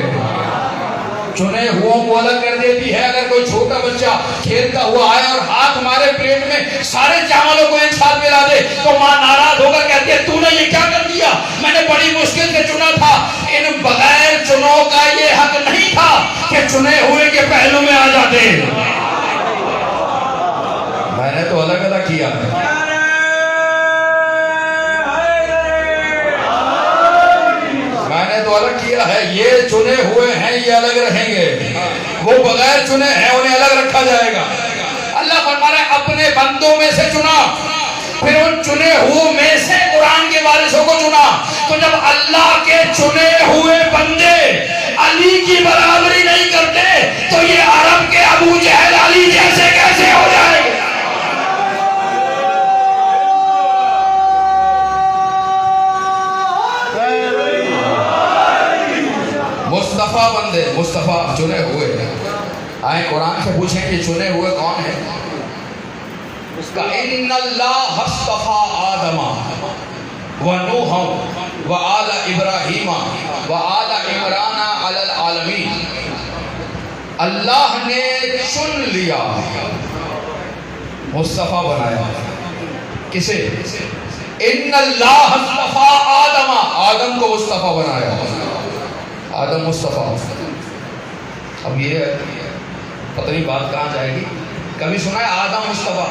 چنے ہوئوں کو الگ کر دیتی ہے. اگر کوئی چھوٹا بچہ کھیلتا ہوا آئے اور ہاتھ مارے پلیٹ میں سارے چاولوں کو ایک ساتھ ملا دے تو ماں ناراض ہو کر کہتی ہے تو نے یہ کیا کر دیا, میں نے بڑی مشکل سے چنا تھا. ان بغیر چنوں کا یہ حق نہیں تھا کہ چنے ہوئے کے پہلو میں آ جاتے. میں نے تو الگ الگ کیا. میں نے تو الگ کیا ہے. یہ چنے ہوئے ہیں یہ الگ رہیں گے, وہ بغیر چنے ہیں انہیں الگ رکھا جائے گا. اللہ فرما رہا ہے اپنے بندوں میں سے چنا, پھر ان چنے ہوئے میں سے قرآن کے وارثوں کو چنا. تو جب اللہ کے چنے ہوئے بندے علی کی برابری نہیں کرتے تو یہ عرب کے ابو جہل علی جیسے کیسے ہو جائے گا؟ مصطفیٰ بندے, مصطفیٰ چنے ہوئے. آئیں قرآن سے پوچھیں کہ چنے ہوئے کون ہیں؟ اس کا ان اللہ اصطفیٰ آدم ونوح وآل ابراہیم وآل عمران علی العالمین. اللہ نے چن لیا, مصطفیٰ بنایا. کسے؟ ان اللہ اصطفیٰ آدم, آدم کو مصطفیٰ بنایا. آدم مصطفیٰ. اب یہ پتہ نہیں بات کہاں جائے گی. کبھی سنا ہے آدم مصطفیٰ؟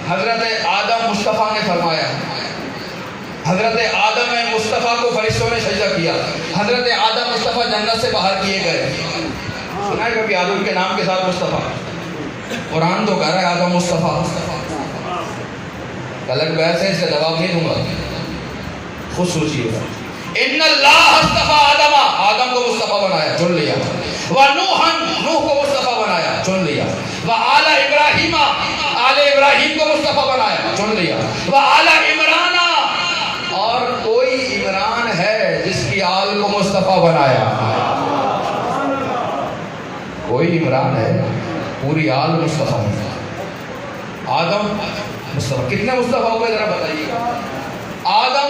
حضرت آدم مصطفیٰ نے فرمایا حضرت آدم مصطفیٰ کو فرشتوں نے سجدہ کیا. حضرت آدم مصطفیٰ جنت سے باہر کیے گئے. سنا ہے کبھی آدم کے نام کے ساتھ مصطفیٰ؟ قرآن تو کہہ رہا ہے آدم مصطفیٰ. غلط بحث ہے، اس کا جواب نہیں دوں گا، خود سوچیے گا. ان اللہ اصطفیٰ آدم، آدم کو مصطفیٰ بنایا، چن لیا. ونوحا، نوح کو مصطفیٰ بنایا، چن لیا. وآل ابراہیم، آل ابراہیم کو مصطفیٰ بنایا، چن لیا. وآل عمران، اور کوئی عمران ہے جس کی آل کو مصطفیٰ بنایا. کوئی عمران ہے پوری آل مصطفیٰ بنایا. آدم مصطفیٰ، کتنے مصطفیٰ ہوئے ذرا بتائیے گا؟ آدم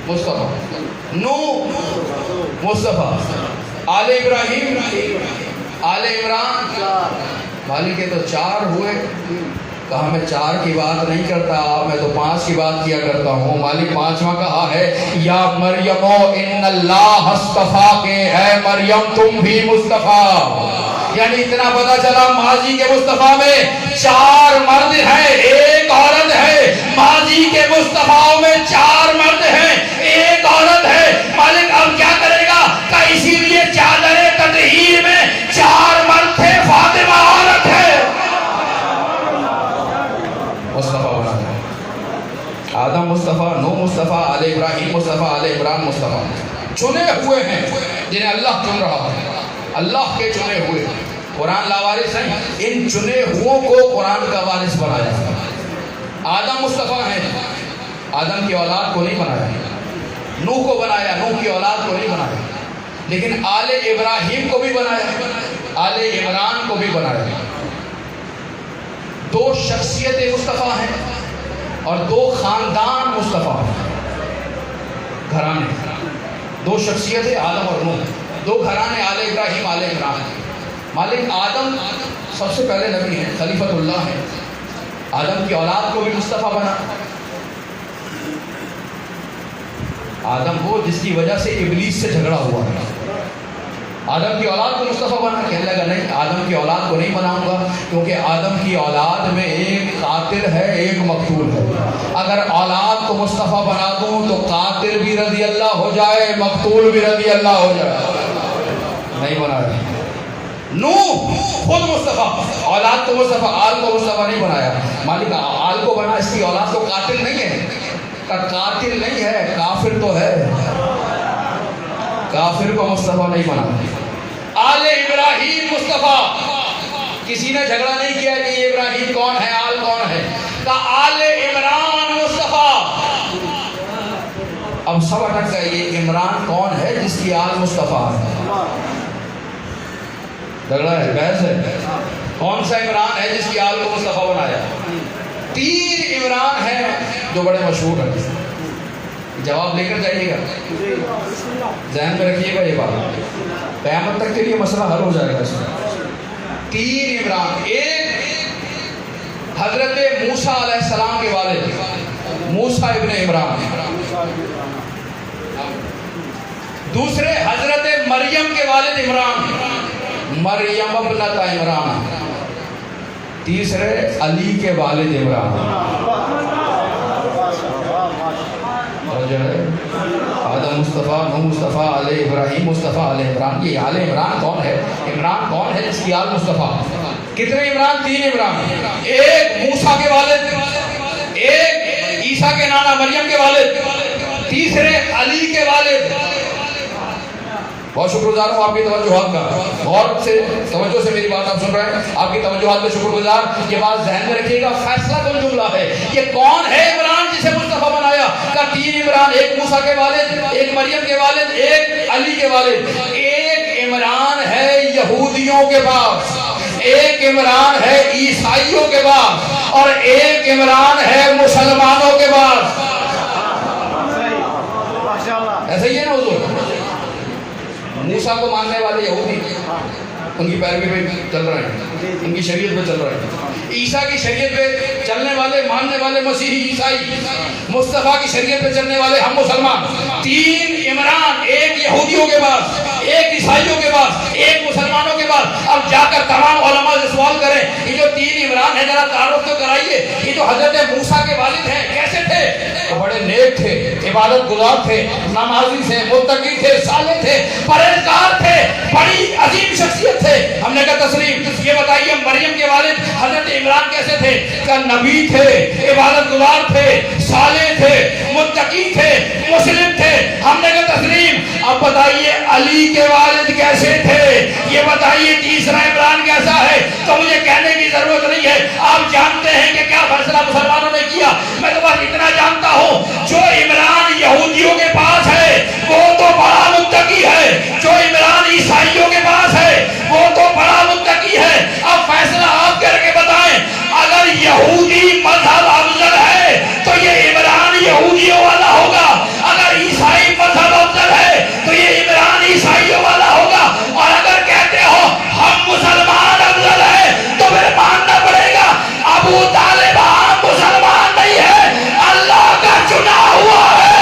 مصطفیٰ، نوح مصطفیٰ، آل ابراہیم، آل عمران، مالک کے تو 4 ہوئے. کہا میں 4 کی بات نہیں کرتا، میں تو 5 کی بات کیا کرتا ہوں. مالک 5واں کہا ہے یا مریم ان اللہ اصطفیٰ کے، ہے مریم تم بھی مصطفیٰ. یعنی اتنا پتا چلا ماضی کے مصطفیٰ میں 4 مرد ہیں، 1 عورت ہے. ماضی کے مصطفیٰ میں 4 مرد ہیں، 1 عورت ہے. مالک اب کیا کرے گا؟ کہ اسی لیے چادر تطہیر میں 4 مرد تھے، فاطمہ عورت ہے. مصطفیٰ بنا ہے. آدم مصطفیٰ، نوح مصطفیٰ، آل ابراہیم مصطفیٰ، آل عمران مصطفیٰ. چنے ہوئے ہیں جنہیں اللہ چن رہا ہے، اللہ کے چنے ہوئے. قرآن لاوارث ہیں، ان چنے ہوئوں کو قرآن کا وارث بنایا. آدم مصطفیٰ ہیں، آدم کی اولاد کو نہیں بنایا. نوح کو بنایا، نوح کی اولاد کو نہیں بنایا. لیکن آل ابراہیم کو بھی بنایا، آل عمران کو بھی بنایا. 2 شخصیتیں مصطفیٰ ہیں اور 2 خاندان مصطفیٰ ہیں. گھرانے، 2 شخصیتیں آدم اور نوح، 2 گھرانے آل ابراہیم آل عمران. مالک آدم سب سے پہلے نبی ہیں، خلیفۃ اللہ ہیں. آدم کی اولاد کو بھی مصطفیٰ بنا. آدم وہ جس کی وجہ سے ابلیس سے جھگڑا ہوا ہے. آدم کی اولاد کو مصطفیٰ بنا. کہنے لگا نہیں، آدم کی اولاد کو نہیں بناؤں گا، کیونکہ آدم کی اولاد میں 1 قاتل ہے، 1 مقتول ہے. اگر اولاد کو مصطفیٰ بنا دوں تو قاتل بھی رضی اللہ ہو جائے، مقتول بھی رضی اللہ ہو جائے. نہیں بنا رہے. نوح خود مصطفیٰ، اولاد کو مصطفیٰ، آل کو مصطفیٰ نہیں بنایا. مالک آل کو بنا، اس کی اولاد تو قاتل نہیں ہے. قاتل نہیں ہے، کافر تو ہے. کافر کو مصطفیٰ نہیں بنا. آل ابراہیم مصطفیٰ، کسی نے جھگڑا نہیں کیا کہ یہ ابراہیم کون ہے، آل کون ہے. آل عمران مصطفیٰ. اب سب اٹک گئے، یہ عمران کون ہے جس کی آل مصطفیٰ ہے. جھگڑا ہے، بحث ہے. کون سا عمران ہے جس کی آل کو مصطفیٰ بنایا؟ 3 عمران ہیں جو بڑے مشہور ہیں. جواب لے کر جائیے گا، ذہن میں رکھیے گا. یہ بات قیامت تک کے لیے مسئلہ حل ہو جائے گا. اس میں 3 عمران. ایک حضرت موسیٰ علیہ السلام کے والد موسیٰ ابن عمران. دوسرے حضرت مریم کے والد عمران، مریم ابنت عمران. تیسرے علی کے والد عمران. آدم مصطفیٰ، نوح مصطفیٰ، آل ابراہیم مصطفیٰ، آل عمران. یہ آل عمران کون ہے؟ عمران کون ہے جس کی آل مصطفیٰ؟ کتنے عمران؟ 3 عمران. ایک موسیٰ کے والد، ایک عیسیٰ کے نانا مریم کے والد، تیسرے علی کے والد. بہت شکر گزار ہوں آپ کی توجہات کا. غور سے توجہ سے میری بات آپ سن رہے ہیں، آپ کی توجہات کا شکر گزار. یہ بات ذہن میں رکھیے گا، فیصلہ کن جملہ ہے. یہ کون ہے عمران جسے مصطفیٰ بنایا؟ کا 3 عمران، ایک موسیٰ کے والد، ایک مریم کے والد، ایک علی کے والد. ایک عمران ہے یہودیوں کے پاس، ایک عمران ہے عیسائیوں کے پاس، اور ایک عمران ہے مسلمانوں کے پاس. ایسا ہی ہے نا حضور؟ موسیٰ کو ماننے والے یہودی ان کی پیروی پہ چل رہے ہیں، ان کی شریعت پہ چل رہے ہیں. عیسیٰ کی شریعت پہ چلنے والے، ماننے والے مسیحی عیسائی، مصطفیٰ کی شریعت پہ چلنے والے ہم مسلمان. 3 عمران، ایک یہودیوں کے پاس، ایک عیسائیوں کے پاس، ایک مسلمانوں کے پاس، اب جا کر تمام علماء سے سوال کریں یہ جو 3 عمران ہے ذرا تعارف تو کرائیے، یہ تو حضرت موسیٰ کے والد ہیں، کیسے تھے؟ وہ بڑے نیک تھے، عبادت گزار تھے، نمازی تھے، متقی تھے، صالح تھے، پرہیزگار تھے، بڑی عظیم شخصیت تھے۔ ہم نے کہا تسلیم، یہ بتائیے مریم کے والد حضرت عمران کیسے تھے؟ کہ نبی تھے، عبادت گزار تھے، صالح تھے، متقی تھے، مسلم تھے۔ ہم نے کہا تسلیم، اب بتائیے علی کے والد کیسے تھے؟ یہ بتائیے تیسرا عمران کیسا ہے؟ تو مجھے کہنے کی ضرورت نہیں ہے، آپ جانتے ہیں کہ کیا فیصلہ مسلمانوں نے کیا۔ میں تو بس اتنا جانتا ہوں، جو عمران یہودیوں کے پاس ہے وہ تو بڑا متقی ہے، جو عمران عیسائیوں کے پاس ہے وہ تو بڑا متقی ہے۔ اب فیصلہ آپ کر کے بتائیں، اگر یہودی مذہب افضل ہے تو یہ عمران یہودیوں والا ہوگا، اگر عیسائی مذہب افضل ہے تو یہ عمران عیسائیوں والا ہوگا، اور اگر کہتے ہو ہم مسلمان افضل ہے تو پھر ماننا پڑے گا ابو طالب عام مسلمان نہیں ہے، اللہ کا چنا ہوا ہے۔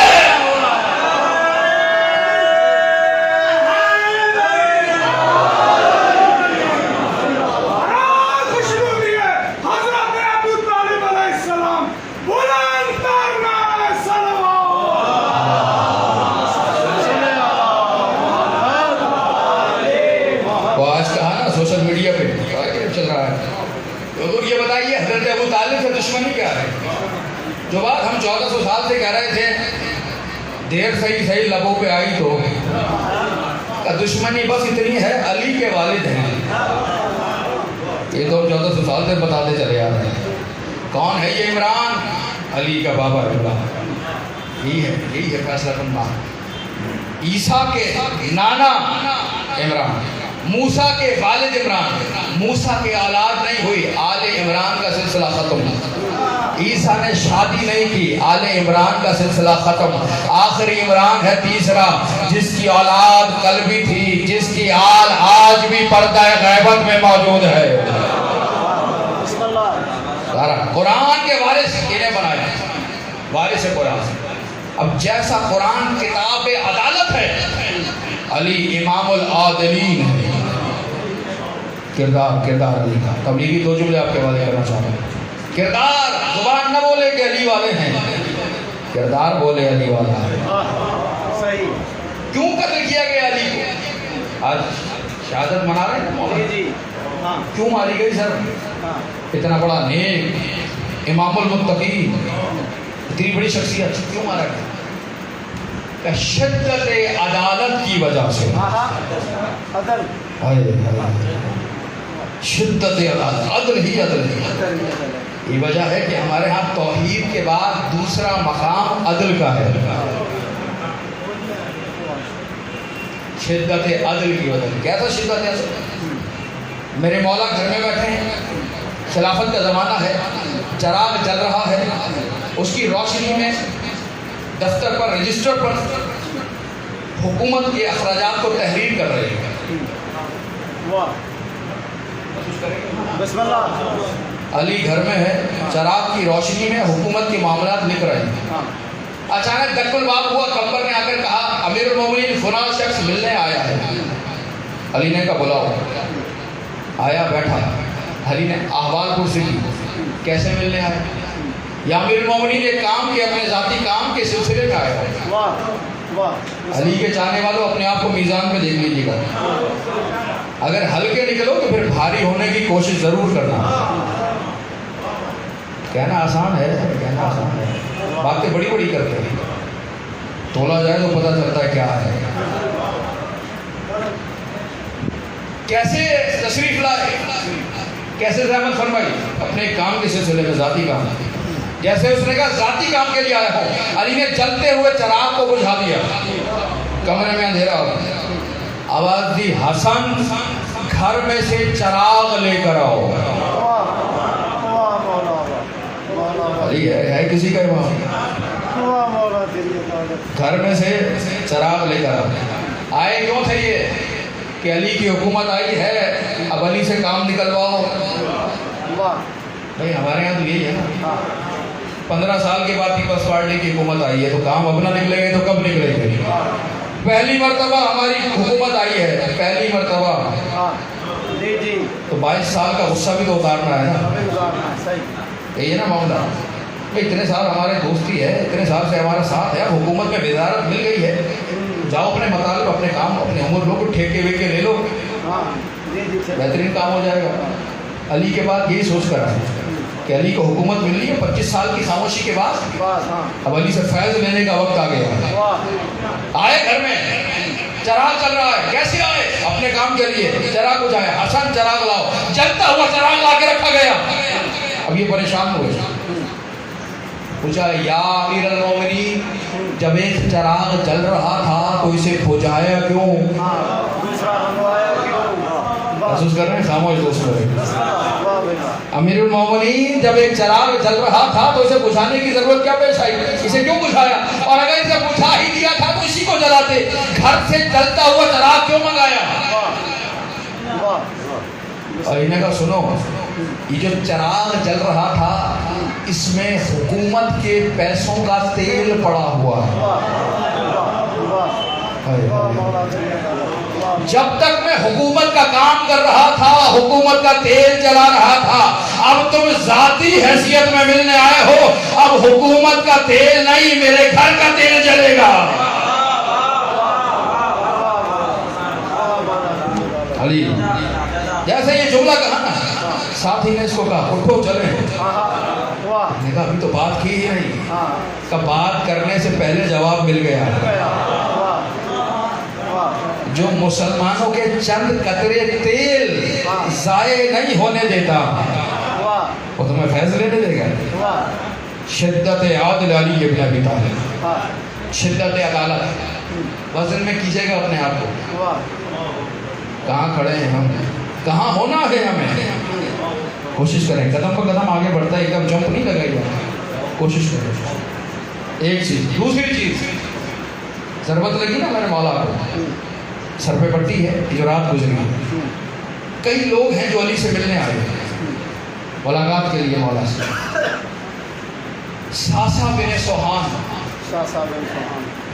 سوشل میڈیا پہ چل رہا ہے، حضور یہ بتائیے حضرت ابو طالب سے دشمنی کیا ہے؟ جو بات ہم 1400 سال سے کہہ رہے تھے، دیر صحیح لبوں پہ آئی تو دشمنی بس اتنی ہے، علی کے والد ہیں۔ یہ تو 1400 سال سے بتاتے چلے آ رہے ہیں۔ کون ہے یہ عمران؟ علی کا بابا عمران، یہی ہے فیصلہ کرنا۔ عیسیٰ کے نانا عمران، موسیٰ کے والد عمران، موسیٰ کے اولاد نہیں ہوئی، آل عمران کا سلسلہ ختم۔ عیسیٰ نے شادی نہیں کی، آل عمران کا سلسلہ ختم۔ آخری عمران ہے تیسرا، جس کی اولاد قلبی تھی، جس کی آل آج بھی پردہ غیبت میں موجود ہے۔ قرآن کے وارث انہیں بنایا، وارث قرآن۔ اب جیسا قرآن کتاب عدالت ہے، علی امام العادلین ہے۔ کردار علی کا تبلیغی 2 جملے آپ کے حوالے کرنا چاہتا ہوں۔ کردار، زبان نہ بولے کہ علی والے ہیں، کردار بولے علی والا ہے۔ کیوں قتل کیا گیا علی کو؟ آج شہادت منا رہے ہیں، کیوں ماری گئی سر؟ اتنا بڑا نیک امام المتقین، اتنی بڑی شخصیت، کیوں مارا گیا؟ کہ شدت عدالت کی وجہ سے، شدت عدالت، عدل ہی یہ وجہ ہے کہ ہمارے ہاں توحید کے بعد دوسرا مقام عدل کا ہے۔ شدت عدل کی وجہ سے، کیسا شدت عدل؟ میرے مولا گھر میں بیٹھے ہیں، خلافت کا زمانہ ہے، چراغ جل رہا ہے، اس کی روشنی میں دفتر پر، رجسٹر پر حکومت کے اخراجات کو تحریر کر رہے ہیں۔ بسم اللہ۔ علی گھر میں ہے، چراغ کی روشنی میں حکومت کے معاملات لکھ رہے ہیں۔ اچانک دک الباب ہوا، کمبر نے آ کر کہا امیر المومنین فلاں شخص ملنے آیا ہے۔ علی نے کہا بلاؤ۔ آیا، بیٹھا۔ علی نے احوال پرسی کی، کیسے ملنے آئے؟ یا امیر المومنین ایک کام کے، اپنے ذاتی کام کے سلسلے میں آیا۔ علی کے چاہنے والوں اپنے آپ کو میزان میں دیکھ لیجیے گا، اگر ہلکے نکلو تو پھر بھاری ہونے کی کوشش ضرور کرنا۔ کہنا آسان ہے، کہنا آسان ہے، باتیں بڑی بڑی کرتے ہیں، تولا جائے تو پتہ چلتا ہے کیا ہے۔ کیسے تشریف لائے، کیسے زحمت فرمائی؟ اپنے کام کے سلسلے میں، ذاتی کام۔ جیسے اس نے کہا ذاتی کام کے لیے آیا ہوں، علی نے جلتے ہوئے چراغ کو بجھا دیا، کمرے میں اندھیرا ہو گیا۔ آواز دی حسن گھر میں سے چراغ لے کر آؤ۔ علی ہے کسی کا وہاں؟ گھر میں سے چراغ لے کر آؤ۔ آئے کیوں تھے یہ؟ کہ علی کی حکومت آئی ہے، اب علی سے کام نکلواؤ۔ بھائی ہمارے یہاں تو یہی ہے نا، 15 سال کے بعد پیپلز پارٹی کی حکومت آئی ہے تو کام اب نہ نکلیں گے تو کب نکلیں گے؟ پہلی مرتبہ ہماری حکومت آئی ہے، پہلی مرتبہ، ہاں جی جی تو 22 سال کا غصہ بھی تو اتارنا ہے نا، صحیح یہی ہے نا معاملہ. اتنے سال ہمارے دوستی ہے، اتنے سال سے ہمارا ساتھ ہے، اب حکومت میں وزارت مل گئی ہے، جاؤ اپنے مطالب، اپنے کام، اپنے امور لو، ٹھیکے ویکے لے لو، ہاں جی جی بہترین کام ہو جائے گا. علی کے بعد یہی سوچ کر آئے کہ علی کو حکومت مل رہی ہے 25 سال کی خاموشی کے بعد، بس ہاں اب علی سے فیض لینے کا وقت آ گیا. واہ آئے گھر میں چراغ چل رہا ہے، کیسے آئے؟ اپنے کام کے لیے چراغ بجھائے، حسن چراغ لاؤ، جلتا ہوا چراغ لا کے رکھا گیا. اب یہ پریشان ہوئے، پوچھا یا امیر المومنین، جب ایک چراغ جل رہا تھا تو اسے بجھایا کیوں؟ ہاں دوسرا بنوایا کیوں؟ محسوس کر رہے ہیں؟ خاموش دوست رہے. واہ بیٹا امیر المومنین جب ایک چراغ جل رہا تھا تو اسے بجھانے کی ضرورت کیا پیش آئی؟ اسے کیوں بجھایا؟ اور اگر اسے بجھا ہی دیا تھا تو اسی کو جلاتے، گھر سے جلتا ہوا چراغ کیوں منگایا؟ اور انہیں کہا سنو، یہ جو چراغ جل رہا تھا اس میں حکومت کے پیسوں کا تیل پڑا ہوا ہے. جب تک میں حکومت کا کام کر رہا تھا، حکومت کا تیل جلا رہا تھا، اب تم ذاتی حیثیت میں ملنے آئے ہو، اب حکومت کا تیل نہیں میرے گھر کا تیل جلے گا. علی جیسے یہ جملہ کہا نا، ساتھی نے اس کو کہا اٹھو چلیں. نے کہا ابھی تو بات کی ہی نہیں، کہ بات کرنے سے پہلے جواب مل گیا. جو مسلمانوں کے چند قطرے تیل ضائع نہیں ہونے دیتا وہ تمہیں فیض لینے دے گا. شدت عادل علی ابن ابی طالب، شدت عدالت، وزن میں کیجئے گا اپنے آپ کو. کہاں کھڑے ہیں ہم، کہاں ہونا ہے ہمیں. کوشش کریں، قدم پر قدم آگے بڑھتا ہے، ایک دم جمپ نہیں لگائیے، کوشش کریں. ایک چیز. دوسری چیز، ضرورت لگی نا میرے مولا کو، سر پہ پٹی ہے، جو رات گزری ہے، کئی لوگ ہیں جو علی سے ملنے آئے ملاقات کے لیے مولا سے. ساسا بن سوہان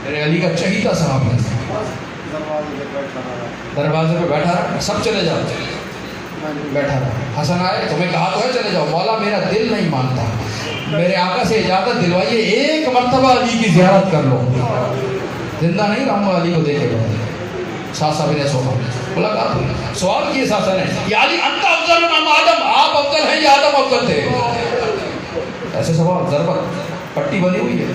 میرے علی کا چہیتا صاحب ہے، دروازے پہ بیٹھا رہا، سب چلے جاؤ، بیٹھا رہا. حسن آئے، تمہیں کہا تو ہے چلے جاؤ. مولا میرا دل نہیں مانتا، میرے آقا سے اجازت دلوائیے، ایک مرتبہ علی کی زیارت کر لو. زندہ نہیں رہوں گا علی کو دیکھے گا. ساسا بن سوہان ملاقات ہوئی، سوال کیے ساسا نے، یا علی انت افضل ام آدم، آپ افضل ہیں یا آدم افضل تھے؟ ایسے سوال، ضربت پٹی بنی ہوئی ہے.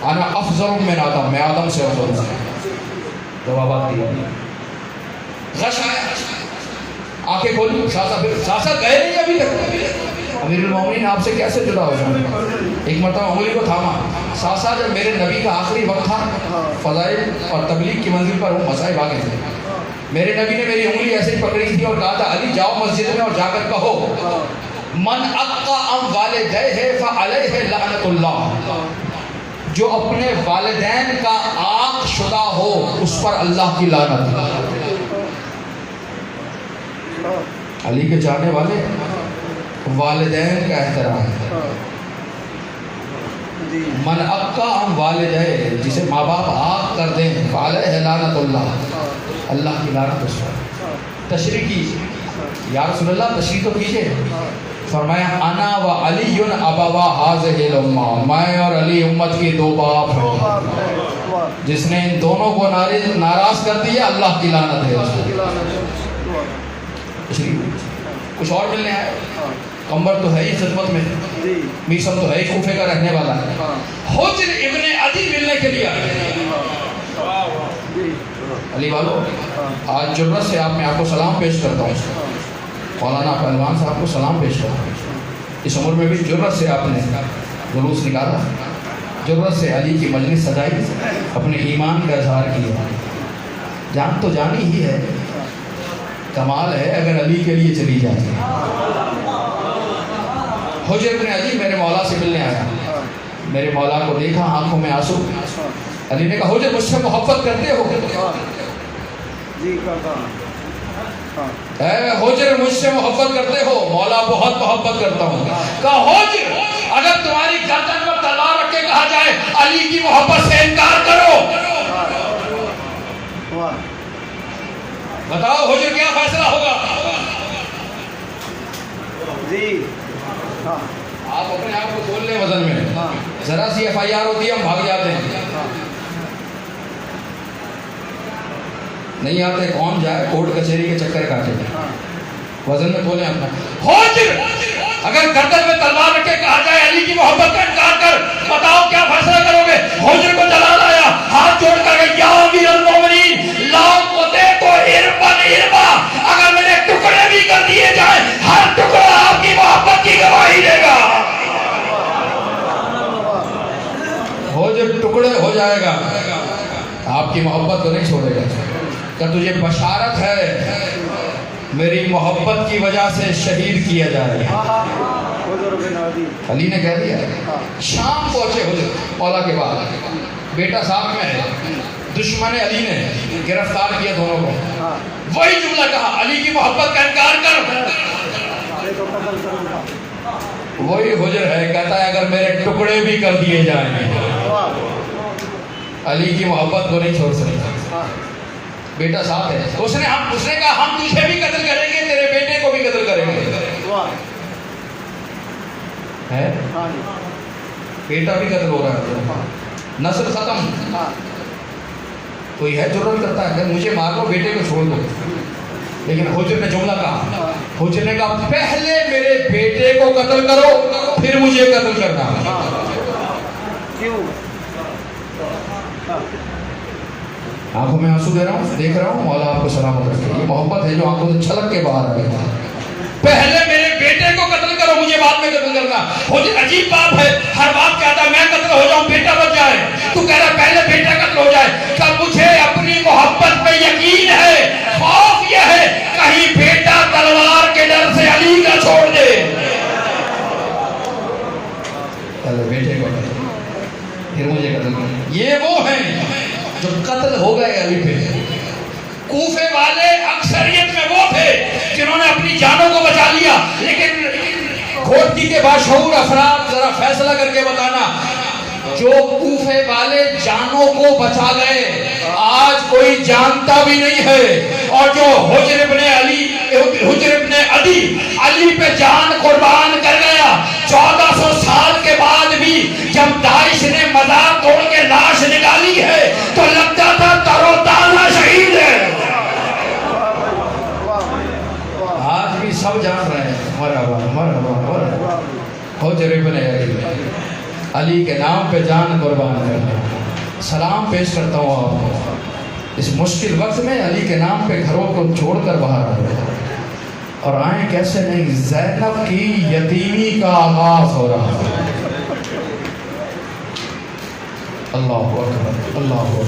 انا افضل من آدم، میں آدم سے افضل ہوں. جوابات دیا، غش آیا، آنکھیں کھولی. ساسا گئے نہیں ابھی تک. امیر المومنین آپ سے کیسے جدا ہو جائیں؟ ایک مرتبہ انگلی کو تھاما. ساسا جب میرے نبی کا آخری وقت تھا، فضائل اور تبلیغ کی منزل پر وہ مصائب آ گئے تھے، میرے نبی نے میری انگلی ایسے ہی پکڑی تھی اور کہا تھا علی جاؤ مسجد میں اور جا کر کہو من اقا ام والدیہ فعلیہ لعنت اللہ، جو اپنے والدین کا عاق شدہ ہو اس پر اللہ کی لعنت. علی کے جانے والے والدین کا احترام. من اقا ہم والدہ، جسے ماں باپ عاق کر دیں فعلیہ لعنت اللہ، اللہ کی لعنت اس پر. تشریح کی، یا رسول اللہ تشریح تو کیجئے. فرمایا انا و علی ابوا ہذہ الامہ، میں اور علی امت کے دو باپ ہیں، جس نے ان دونوں کو ناراض کر دیا اللہ کی لعنت ہے اس پر. کچھ اور ملنے آئے. کمبر تو ہے ہی خدمت میں، میسم تو ہے ہی کوفے کا رہنے والا ہے. حجر ابن عدی ملنے کے لیے آئے. علی والو، آج جرت سے میں آپ کو سلام پیش کرتا ہوں. مولانا پہلوان صاحب کو سلام پیش کرتا ہوں. اس عمر میں بھی جرت سے آپ نے جلوس نکالا، جرت سے علی کی مجلس سجائی، اپنے ایمان کا اظہار کیا. جان تو جانی ہی ہے، کمال ہے اگر علی کے لیے چلی جائے. حجر ابن عدی میرے مولا سے ملنے آیا، میرے مولا کو دیکھا، آنکھوں میں آنسو. علی نے کہا حجر مجھ سے محبت کرتے ہو؟ جی کرتا ہوں. اے حجر مجھ سے محبت کرتے ہو؟ مولا بہت محبت کرتا ہوں. کہا حجر اگر تمہاری گردن پر تلوار رکھ کے کہا جائے علی کی محبت سے انکار کرو فیصلہ ہوگا. جی ہاں آپ اپنے آپ کو کھول لیں وزن میں. ہاں ذرا سی FIR ہوتی ہے ہم بھاگ جاتے ہیں. ہاں نہیں آتے کون جائے کورٹ کچہری کے چکر کاٹے. ہاں وزن میں کھولیں اپنا. حجر اگر گردن میں تلوار رکھے کہا جائے علی کی محبت کا انکار کر, بتاؤ کیا فیصلہ کرو گے؟ حجر کو جلا لایا, ہاتھ جوڑ کر گئے, یا امیر المومنین لاؤ کو دے تو اربن اربا, اگر میرے ٹکڑے بھی کر دیے جائیں ہر ٹکڑا آپ کی محبت کی گواہی دے گا. حجر ٹکڑے ہو جائے گا, آپ کی محبت کو نہیں چھوڑے گا. کہ تجھے بشارت ہے میری محبت کی وجہ سے شہید کیا جائے گا. علی نے کہہ دیا. شام پہنچے حجر مولا کے بعد, بیٹا ساتھ میں ہے, دشمن علی نے گرفتار کیا دونوں کو. وہی جملہ کہا, علی کی محبت کا انکار کر. وہی حجر ہے, کہتا ہے اگر میرے ٹکڑے بھی کر دیے جائیں علی کی محبت کو نہیں چھوڑ سکتا. بیٹا ساتھ ہے. اس نے کہا ہم تجھے بھی قتل کریں گے, تیرے بیٹے کو بھی قتل کریں گے. ہے بیٹا بھی قتل ہو رہا ہے, نسل ختم. کوئی ہے جرات کرتا ہے کہ مجھے مار لو بیٹے کو چھوڑ دو, لیکن حجر نے جملہ کہا. حجر نے کہا پہلے میرے بیٹے کو قتل کرو پھر مجھے قتل کرنا. کیوں؟ آنکھوں میں آنسو دے رہا ہوں, دیکھ رہا ہوں, مولا آپ کو سلامت رکھے. یہ محبت ہے جو آنکھوں سے چھلک کے باہر آ گئی. پہلے میرے بیٹے کو قتل کرو مجھے بعد میں قتل کرنا. حجر عجیب بات ہے, ہر بات کہتا ہے میں قتل ہو جاؤں بیٹا بچ جائے, تو کہہ رہا پہلے بیٹا قتل ہو جائے. کہ مجھے اپنی محبت پہ یقین ہے, خوف یہ ہے کہیں بیٹا تلوار کے ڈر سے علی کا چھوڑ دے. پہلے بیٹے کو قتل پھر مجھے قتل کرنا. یہ وہ ہیں جو قتل ہو گئے علی پہ. کوفے والے اکثریت میں وہ تھے جنہوں نے اپنی جانوں کو بچا لیا, لیکن کھوٹی کے باشعور افراد ذرا فیصلہ کر کے بتانا, جو کوفے والے جانوں کو بچا گئے آج کوئی جانتا بھی نہیں ہے, اور جو حجر ابن علی پہ جان قربان کر گیا 1400 سال کے بعد بھی جب داعش نے مزار توڑ کے لاش نکالی ہے تو لگتا تھا تر و تازہ شہید ہے. آج بھی سب جان رہے ہیں مرحبا مرحبا مرحبا. حجر ابن علی کے نام پہ جان قربان کرنا. سلام پیش کرتا ہوں آپ کو اس مشکل وقت میں. علی کے نام پہ گھروں کو چھوڑ کر باہر آئے, اور آئیں کیسے نہیں, زینب کی یتیمی کا آغاز ہو رہا ہے. اللہ اکبر اللہ اکبر.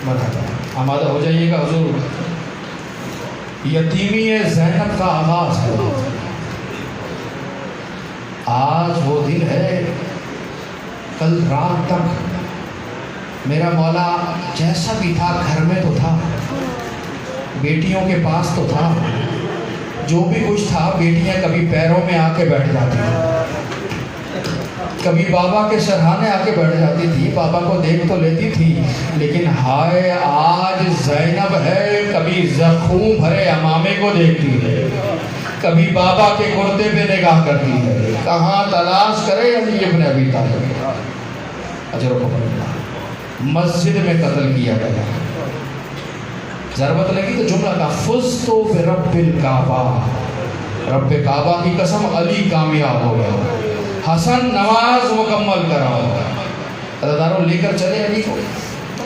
مرحبا, آمادہ ہو جائیے گا حضور. یتیمی زینب کا آغاز ہے. آج وہ دن ہے, کل رات تک میرا مولا جیسا بھی تھا گھر میں تو تھا, بیٹیوں کے پاس تو تھا, جو بھی کچھ تھا بیٹیاں کبھی پیروں میں آ کے بیٹھ جاتی تھی, کبھی بابا کے سرہانے آ کے بیٹھ جاتی تھی, بابا کو دیکھ تو لیتی تھی, لیکن ہائے آج زینب ہے کبھی زخم بھرے امامے کو دیکھتی ہے, کبھی بابا کے کرتے پہ نگاہ کرتی ہے. کہاں تلاش کرے علی ابن ابی طالب. اجر و مسجد میں قتل کیا گیا. ضربت لگی تو جملہ کا فزتو برب الکعبہ, رب کعبہ کی قسم علی کامیاب ہو گیا. حسن نماز مکمل کرا, اداروں لے کر چلے علی کو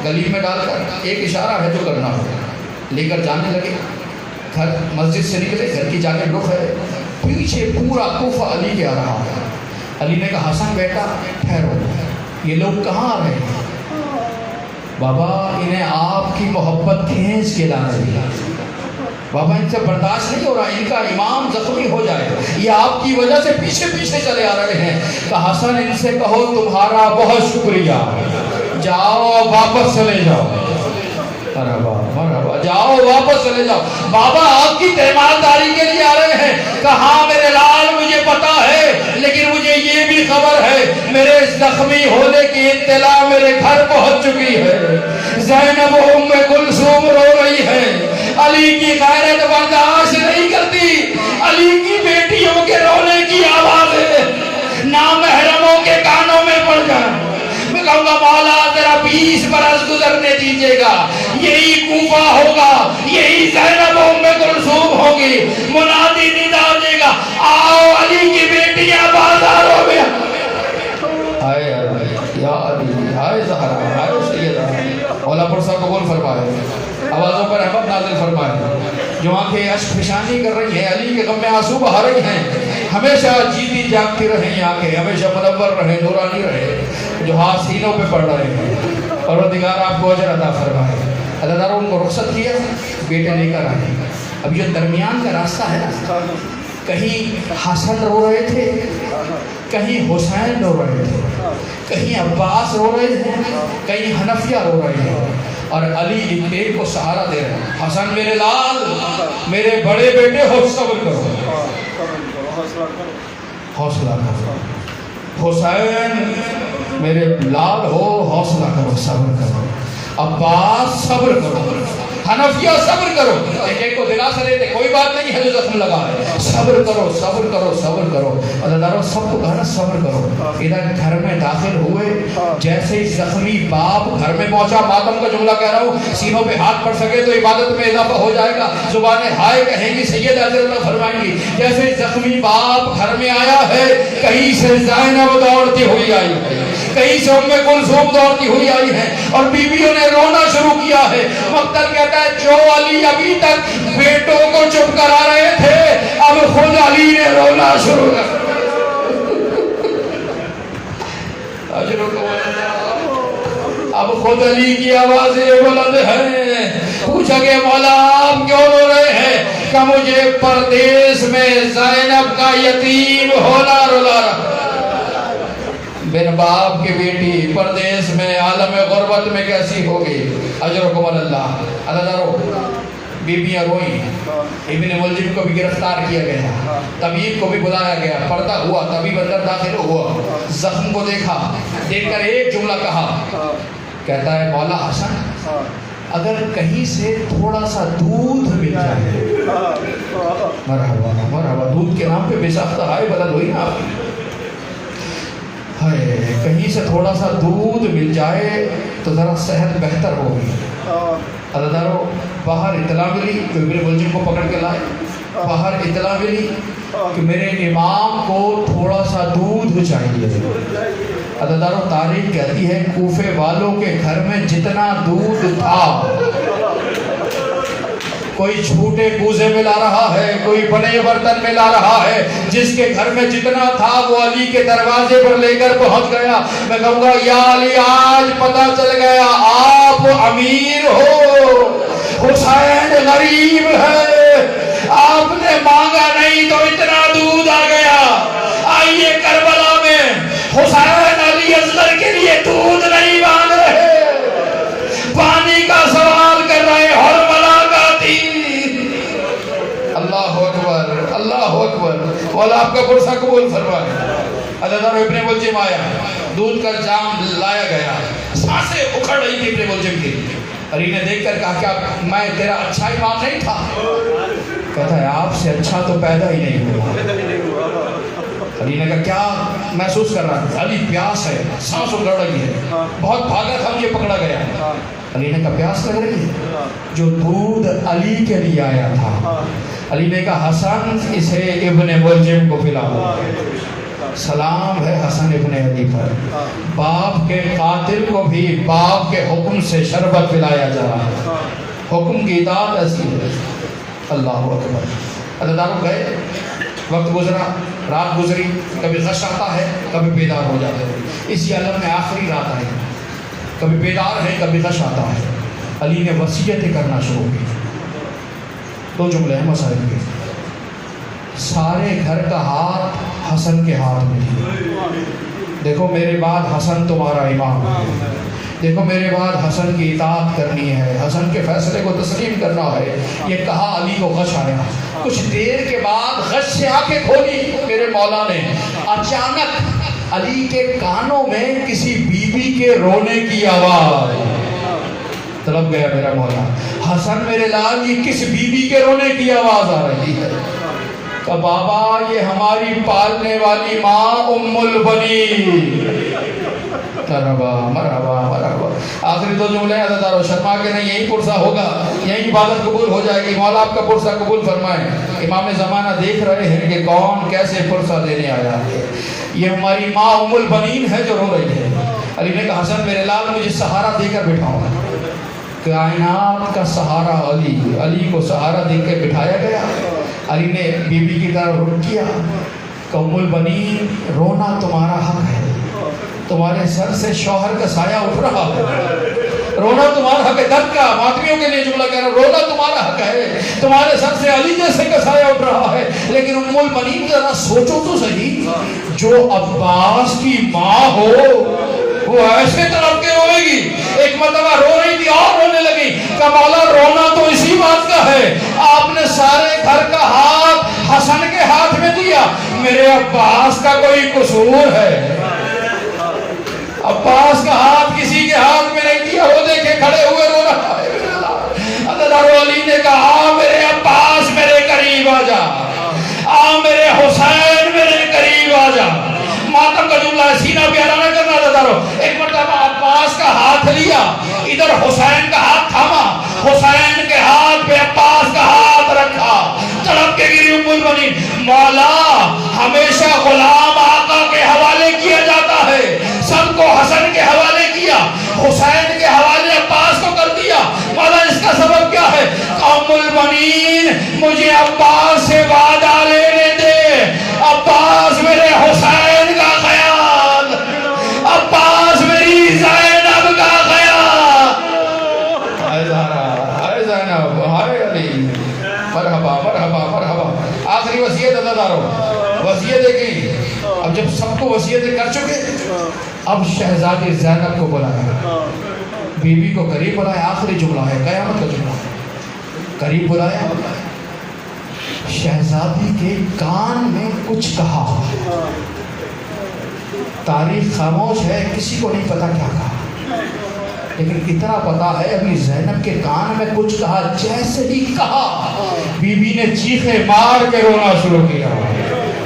گلی میں ڈال کر, ایک اشارہ ہے جو کرنا ہوگا, لے کر جانے لگے. گھر مسجد سے نکلے, گھر کی جانب رخ ہے, پیچھے پورا کوفہ علی کے آ رہا ہے. علی نے کہا حسن بیٹا ٹھہرو, یہ لوگ کہاں آ رہے ہیں؟ بابا انہیں آپ کی محبت کھینچ کے لانا دیا. بابا ان سے برداشت نہیں ہو رہا, ان کا امام زخمی ہو جائے, یہ آپ کی وجہ سے پیچھے پیچھے چلے آ رہے ہیں. کہ حسن ان سے کہو تمہارا بہت شکریہ, جاؤ واپس چلے جاؤ. مرحبا مرحبا, جاؤ واپس چلے جاؤ. بابا آپ کی تیمارداری کے لیے آ رہے ہیں. کہاں میرے لال مجھے پتا ہے, لیکن مجھے یہ بھی خبر ہے میرے زخمی ہونے کی اطلاع میرے گھر پہنچ چکی ہے. زینب ام کلثوم رو رہی ہے, علی کی گزرنے دیجیے گا. یہی کوفہ ہوگا, یہی زینب ام کلثوم ہوگی. منادی ندا دے گا, آؤ علی کی بیٹیاں بازاروں میں. آئے یا علی, آئے زہرا, آئے سیدہ. مولا پرسا قبول فرمائے, آوازوں پر رحمت نازل فرمائے. جو آنکھیں اشک فشانی کر رہی ہیں, علی کے غم میں آنسو بہا رہی ہیں, ہمیشہ جیتی جاگتی رہیں یہ آنکھیں, ہمیشہ منور رہیں, نورانی رہیں. جو ہاتھ سینوں پہ پڑ رہے ہیں, پروردگار آپ کو اجر عطا فرمائے. اللہ تعالیٰ ان کو رخصت کیا, بیٹے لے کر آئے. اب یہ درمیان کا راستہ ہے نا, کہیں حسن رو رہے تھے, کہیں حسین رو رہے تھے, کہیں عباس رو رہے تھے, کہیں حنفیہ رو رہے ہیں, اور علی ایک کو سہارا دے رہے ہیں. حسن میرے لال, میرے بڑے بیٹے ہو, صبر کرو, حوصلہ کرو. حسین میرے لال ہو, حوصلہ کرو, صبر کرو. عباس صبر کرو, حنفیہ صبر کرو. ایک کو دلاسا دیتے, کوئی بات نہیں ہے جو زخم لگا ہے, صبر کرو, صبر کرو, صبر کرو. اللہ تعالیٰ سب کو کہا نا صبر کرو. ادھر گھر میں داخل ہوئے, جیسے ہی زخمی باپ گھر میں پہنچا, ماتم کا جملہ کہہ رہا ہوں, سینوں پہ ہاتھ پڑ سکے تو عبادت میں اضافہ ہو جائے گا, زبانیں ہائے کہیں گی, سید اللہ فرمائیں گی. جیسے زخمی باپ گھر میں آیا ہے, کہیں سے زینب دوڑتی ہوئی آئی ہے, کہیں سے ام کلثوم دوڑتی ہوئی آئی ہے, اور بیویوں نے رونا شروع کیا ہے. مقتل کہتا ہے جو علی ابھی تک بیٹوں کو چپ کرا رہے تھے, اب خود علی نے رونا شروع کر. اب خود علی کی آوازیں بلند ہیں. پوچھا کہ مولا آپ کیوں رو رہے ہیں؟ کہ مجھے پردیس میں زینب کا یتیم ہونا رلا رہا. بن باپ کی بیٹی پردیس میں عالم غربت میں کیسی ہوگی. اجرکم اللہ. اللہ تعالیٰ بیبیاں روئیں, ابن ملجم کو بھی گرفتار کیا گیا, طبیب کو بھی بلایا گیا, پردہ ہوا, طبیب اندر داخل ہوا, زخم کو دیکھا, دیکھ کر ایک جملہ کہا, کہتا ہے مولا حسن اگر کہیں سے تھوڑا سا دودھ مل جائے. مرحبا مرحبا, دودھ کے نام پہ بے ساختہ ہائے بدل ہوئی نا آپ کی. کہیں سے تھوڑا سا دودھ مل جائے تو ذرا صحت بہتر ہوگی. اللہ تعالیٰ باہر اطلاع ملی, ابن ملجم کو پکڑ کے لائے. باہر اطلاع ملی کہ میرے امام کو تھوڑا سا دودھ چاہیے. اللہ تعالیٰ تاریخ کہتی ہے کوفے والوں کے گھر میں جتنا دودھ تھا, کوئی چھوٹے کوزے میں لا رہا ہے, کوئی بڑے برتن میں لا رہا ہے, جس کے گھر میں جتنا تھا وہ علی کے دروازے پر لے کر پہنچ گیا. میں کہوں گا یا علی آج پتہ چل گیا آپ امیر ہو, حسین غریب ہے, آپ نے مانگا نہیں تو اتنا دودھ آ گیا. آئیے کربلا میں حسین علی اصغر کے لیے دودھ نہیں مانگ رہے, پانی کا سوال کر رہے ہیں. اللہ اکبر, اللہ اکبر. مولا آپ کا پرسہ قبول فرمائے. اللہ تعالیٰ ابن ملجم آیا, دودھ کا جام لایا گیا, سانسیں اکھڑ رہی تھی ابن ملجم کی. علی نے دیکھ کر کہا کیا میں تیرا اچھا امام نہیں تھا؟ کہتا ہے آپ سے اچھا تو پیدا ہی نہیں ہوا. علی نے کہا کیا محسوس کر رہا ہے؟ علی پیاس ہے, سانس اکھڑ رہی ہے, بہت بھاگا تھا, مجھے پکڑا گیا. علی نے کہا پیاس لگ رہی ہے؟ جو دودھ علی کے لیے آیا تھا. علی نے کہا حسن اسے ابن ملجم کو پلاؤ. سلام ہے حسن ابن علی پر, باپ کے قاتل کو بھی باپ کے حکم سے شربت پلایا جا رہا ہے. حکم کی اطاعت ایسی ہے. اللہ اکبر. اللہ تعالیٰ گئے, وقت گزرا, رات گزری, کبھی غش آتا ہے, کبھی بیدار ہو جاتے ہیں. اسی عالم میں آخری رات آئی, کبھی بیدار ہے, کبھی غش آتا ہے. علی نے وصیتیں کرنا شروع کی. دو جملے ہیں مسائل کے. سارے گھر کا ہاتھ حسن کے ہاتھ میں تھی. دیکھو میرے بعد حسن تمہارا امام ہے, دیکھو میرے بعد حسن کی اطاعت کرنی ہے, حسن کے فیصلے کو تسلیم کرنا ہے. یہ کہا علی کو غش آیا. کچھ دیر کے بعد غش سے آنکھیں کھولی میرے مولا نے. اچانک علی کے کانوں میں کسی بیوی کے رونے کی آواز. طلب گیا میرا مولا, حسن میرے لال یہ کس بیوی کے رونے کی آواز آ رہی ہے؟ کہ بابا یہ ہماری پالنے والی ماں ام البنین. مرحبا مرحبا مرحبا. آخری دو جملے عزیزارو شرما کے نہیں، یہی پرسہ ہوگا، یہی عبادت قبول ہو جائے گی. مولا آپ کا پرسہ قبول فرمائیں. امام زمانہ دیکھ رہے ہیں کہ کون کیسے پرسہ دینے آیا ہے. یہ ہماری ماں ام البنین ہے جو رو رہی ہے. علی نے کہا حسن میرے لال مجھے سہارا دے کر بٹھاؤ. کائنات کا سہارا علی، علی کو سہارا دے کے بٹھایا گیا. علی نے بی بی کی طرف رخ کیا کہ ام البنین رونا تمہارا حق ہے، تمہارے سر سے شوہر کا سایہ اٹھ رہا ہے، رونا تمہارا حق ہے. درد کا ماتمیوں کے لیے جملہ کہہ رہا ہوں، رونا تمہارا حق ہے، تمہارے سر سے علی جیسے کا سایہ اٹھ رہا ہے. لیکن ام البنین ذرا سوچو تو صحیح، جو عباس کی ماں ہو وہ ایسے طرف کے روئے گی. ایک مرتبہ رو رہی تھی اور رونے لگی کہ مولا رونا تو اسی بات کا ہے، آپ نے سارے گھر کا ہاتھ حسن کے ہاتھ میں دیا، میرے عباس کا کوئی قصور ہے؟ عباس کا ہاتھ کسی کے ہاتھ میں نہیں دیا. وہ دیکھے کھڑے ہوئے رو رہا ہے. حضرت علی نے کہا میرے عباس میرے قریب آ جا، میرے حسین میرے قریب آ جا. ماتم کا جملہ ہے، سینہ پیارا نہ کرنا عزیزارو. ایک مرتبہ عباس کا ہاتھ لیا، ادھر حسین کا ہاتھ تھاما، حسین کے ہاتھ پہ عباس کا ہاتھ رکھا، تڑپ کے گری ام البنین. مولا ہمیشہ غلام آقا کے حوالے کیا جاتا ہے، سب کو حسن کے حوالے کیا، حسین کے حوالے عباس کو کر دیا. مولا اس کا سبب کیا ہے؟ ام البنین مجھے عباس سے وعدہ لینے دے، عباس میرے حسین کا خیال، عباس میری زینب کا خیال. ہائے زہرا، ہائے زینب، ہائے علی، مرحبا مرحبا مرحبا. آخری وصیت عزیزارو، وصیت کی. اب جب سب کو وصیتیں کر چکے، اب شہزادی زینب کو بلایا، بی بی کو قریب بلایا. آخری جملہ ہے، قیامت کا جملہ ہے. قریب بلایا، شہزادی کے کان میں کچھ کہا. تاریخ خاموش ہے، کسی کو نہیں پتا کیا کہا، لیکن اتنا پتا ہے ابھی زینب کے کان میں کچھ کہا. جیسے ہی کہا بی بی نے چیخے مار کے رونا شروع کیا.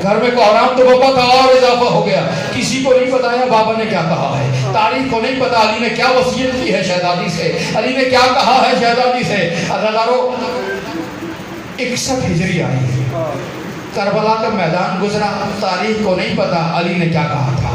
گھر میں کوحرام تو بابا کا اور اضافہ ہو گیا. کسی کو نہیں پتا ہے بابا نے کیا کہا ہے، تاریخ کو نہیں پتا علی نے کیا وصیت کی ہے شہزادی سے، علی نے کیا کہا ہے شہزادی سے. عزیزارو 61 ہجری آئی، کربلا کا میدان گزرا، تاریخ کو نہیں پتا علی نے کیا کہا تھا.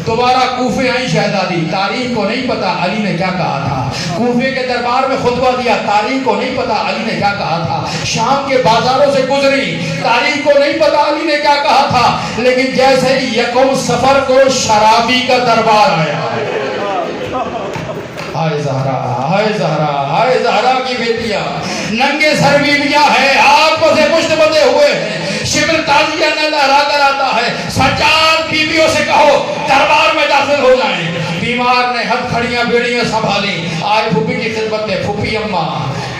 دوبارہ کوفے آئی شہزادی، تاریخ کو نہیں پتا علی نے کیا کہا تھا. کوفے کے دربار میں خطبہ دیا، تاریخ کو نہیں پتا علی نے کیا کہا تھا. شام کے بازاروں سے گزری، تاریخ کو نہیں پتا علی نے کیا کہا تھا. لیکن جیسے ہی یکم سفر کو شرابی کا دربار آیا، ہائے زہرا، ہائے زہرا، ہائے زہرا کی بیٹیاں ننگے سر بیویاں ہیں، ہاتھوں سے پشت بندھے ہوئے ہیں، شبر تازیہ نہ لہرا کر آتا ہے. سجاد بیویوں سے کہو دربار میں داخل ہو جائیں. بیمار نے ہتھ کھڑیاں بیڑیاں سنبھالی، آئے پھوپھی کی خدمت میں. پھوپھی اماں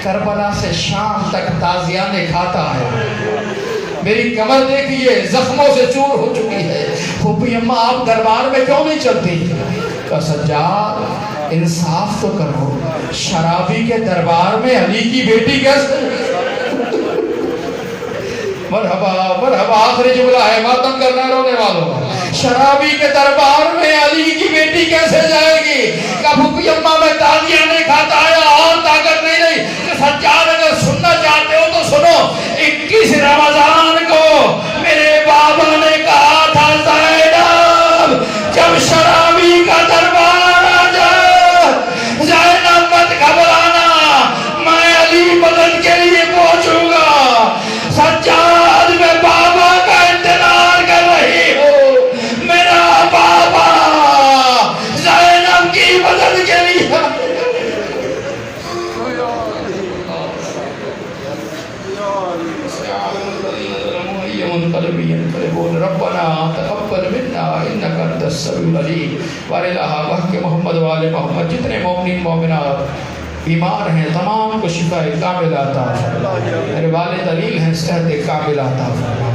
کربلا سے شام تک تازیانے کھاتا ہے، میری کمر دیکھیے زخموں سے چور ہو چکی ہے. پھوپھی اماں آپ دربار میں کیوں نہیں چلتی؟ کہ سجاد انصاف تو کرو، شرابی کے دربار میں علی کی بیٹی کیسے؟ مرحبا مرحبا. آخری جملہ ہے، ماتم کرنا رونے والوں. شرابی کے دربار میں علی کی بیٹی کیسے جائے گی؟ کہ پھوپھی اماں میں تازیہ نہیں کھاتا ہے اور طاقت نہیں رہی. کہ سجاد اگر سننا چاہتے ہو تو سنو. 21 رمضان کو میرے بابا نے کہا تھا زینب جب شرابی کا دربار آ جائے زینب مت گھبرانا، میں علی مدد کے لیے پہنچوں گا. سجاد میں بابا کا انتظار کر رہی ہوں، میرا بابا زینب کی مدد کے لیے. ربنا تقبل منا انك انت السميع العليم وارحم وحق محمد وآل محمد. جتنے مومنین مومنات بیمار ہیں تمام کو شفا کاملہ عطا فرما. میرے والد علیل ہیں، صحت کاملہ عطا فرما.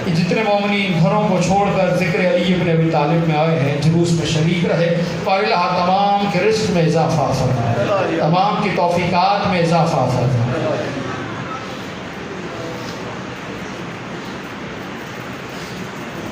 جتنے مومنین گھروں کو چھوڑ کر ذکر علی ابن ابی طالب میں آئے ہیں، جلوس میں شریک رہے، اللہ تمام کے رزق میں اضافہ فرما، تمام کی توفیقات میں اضافہ فرما.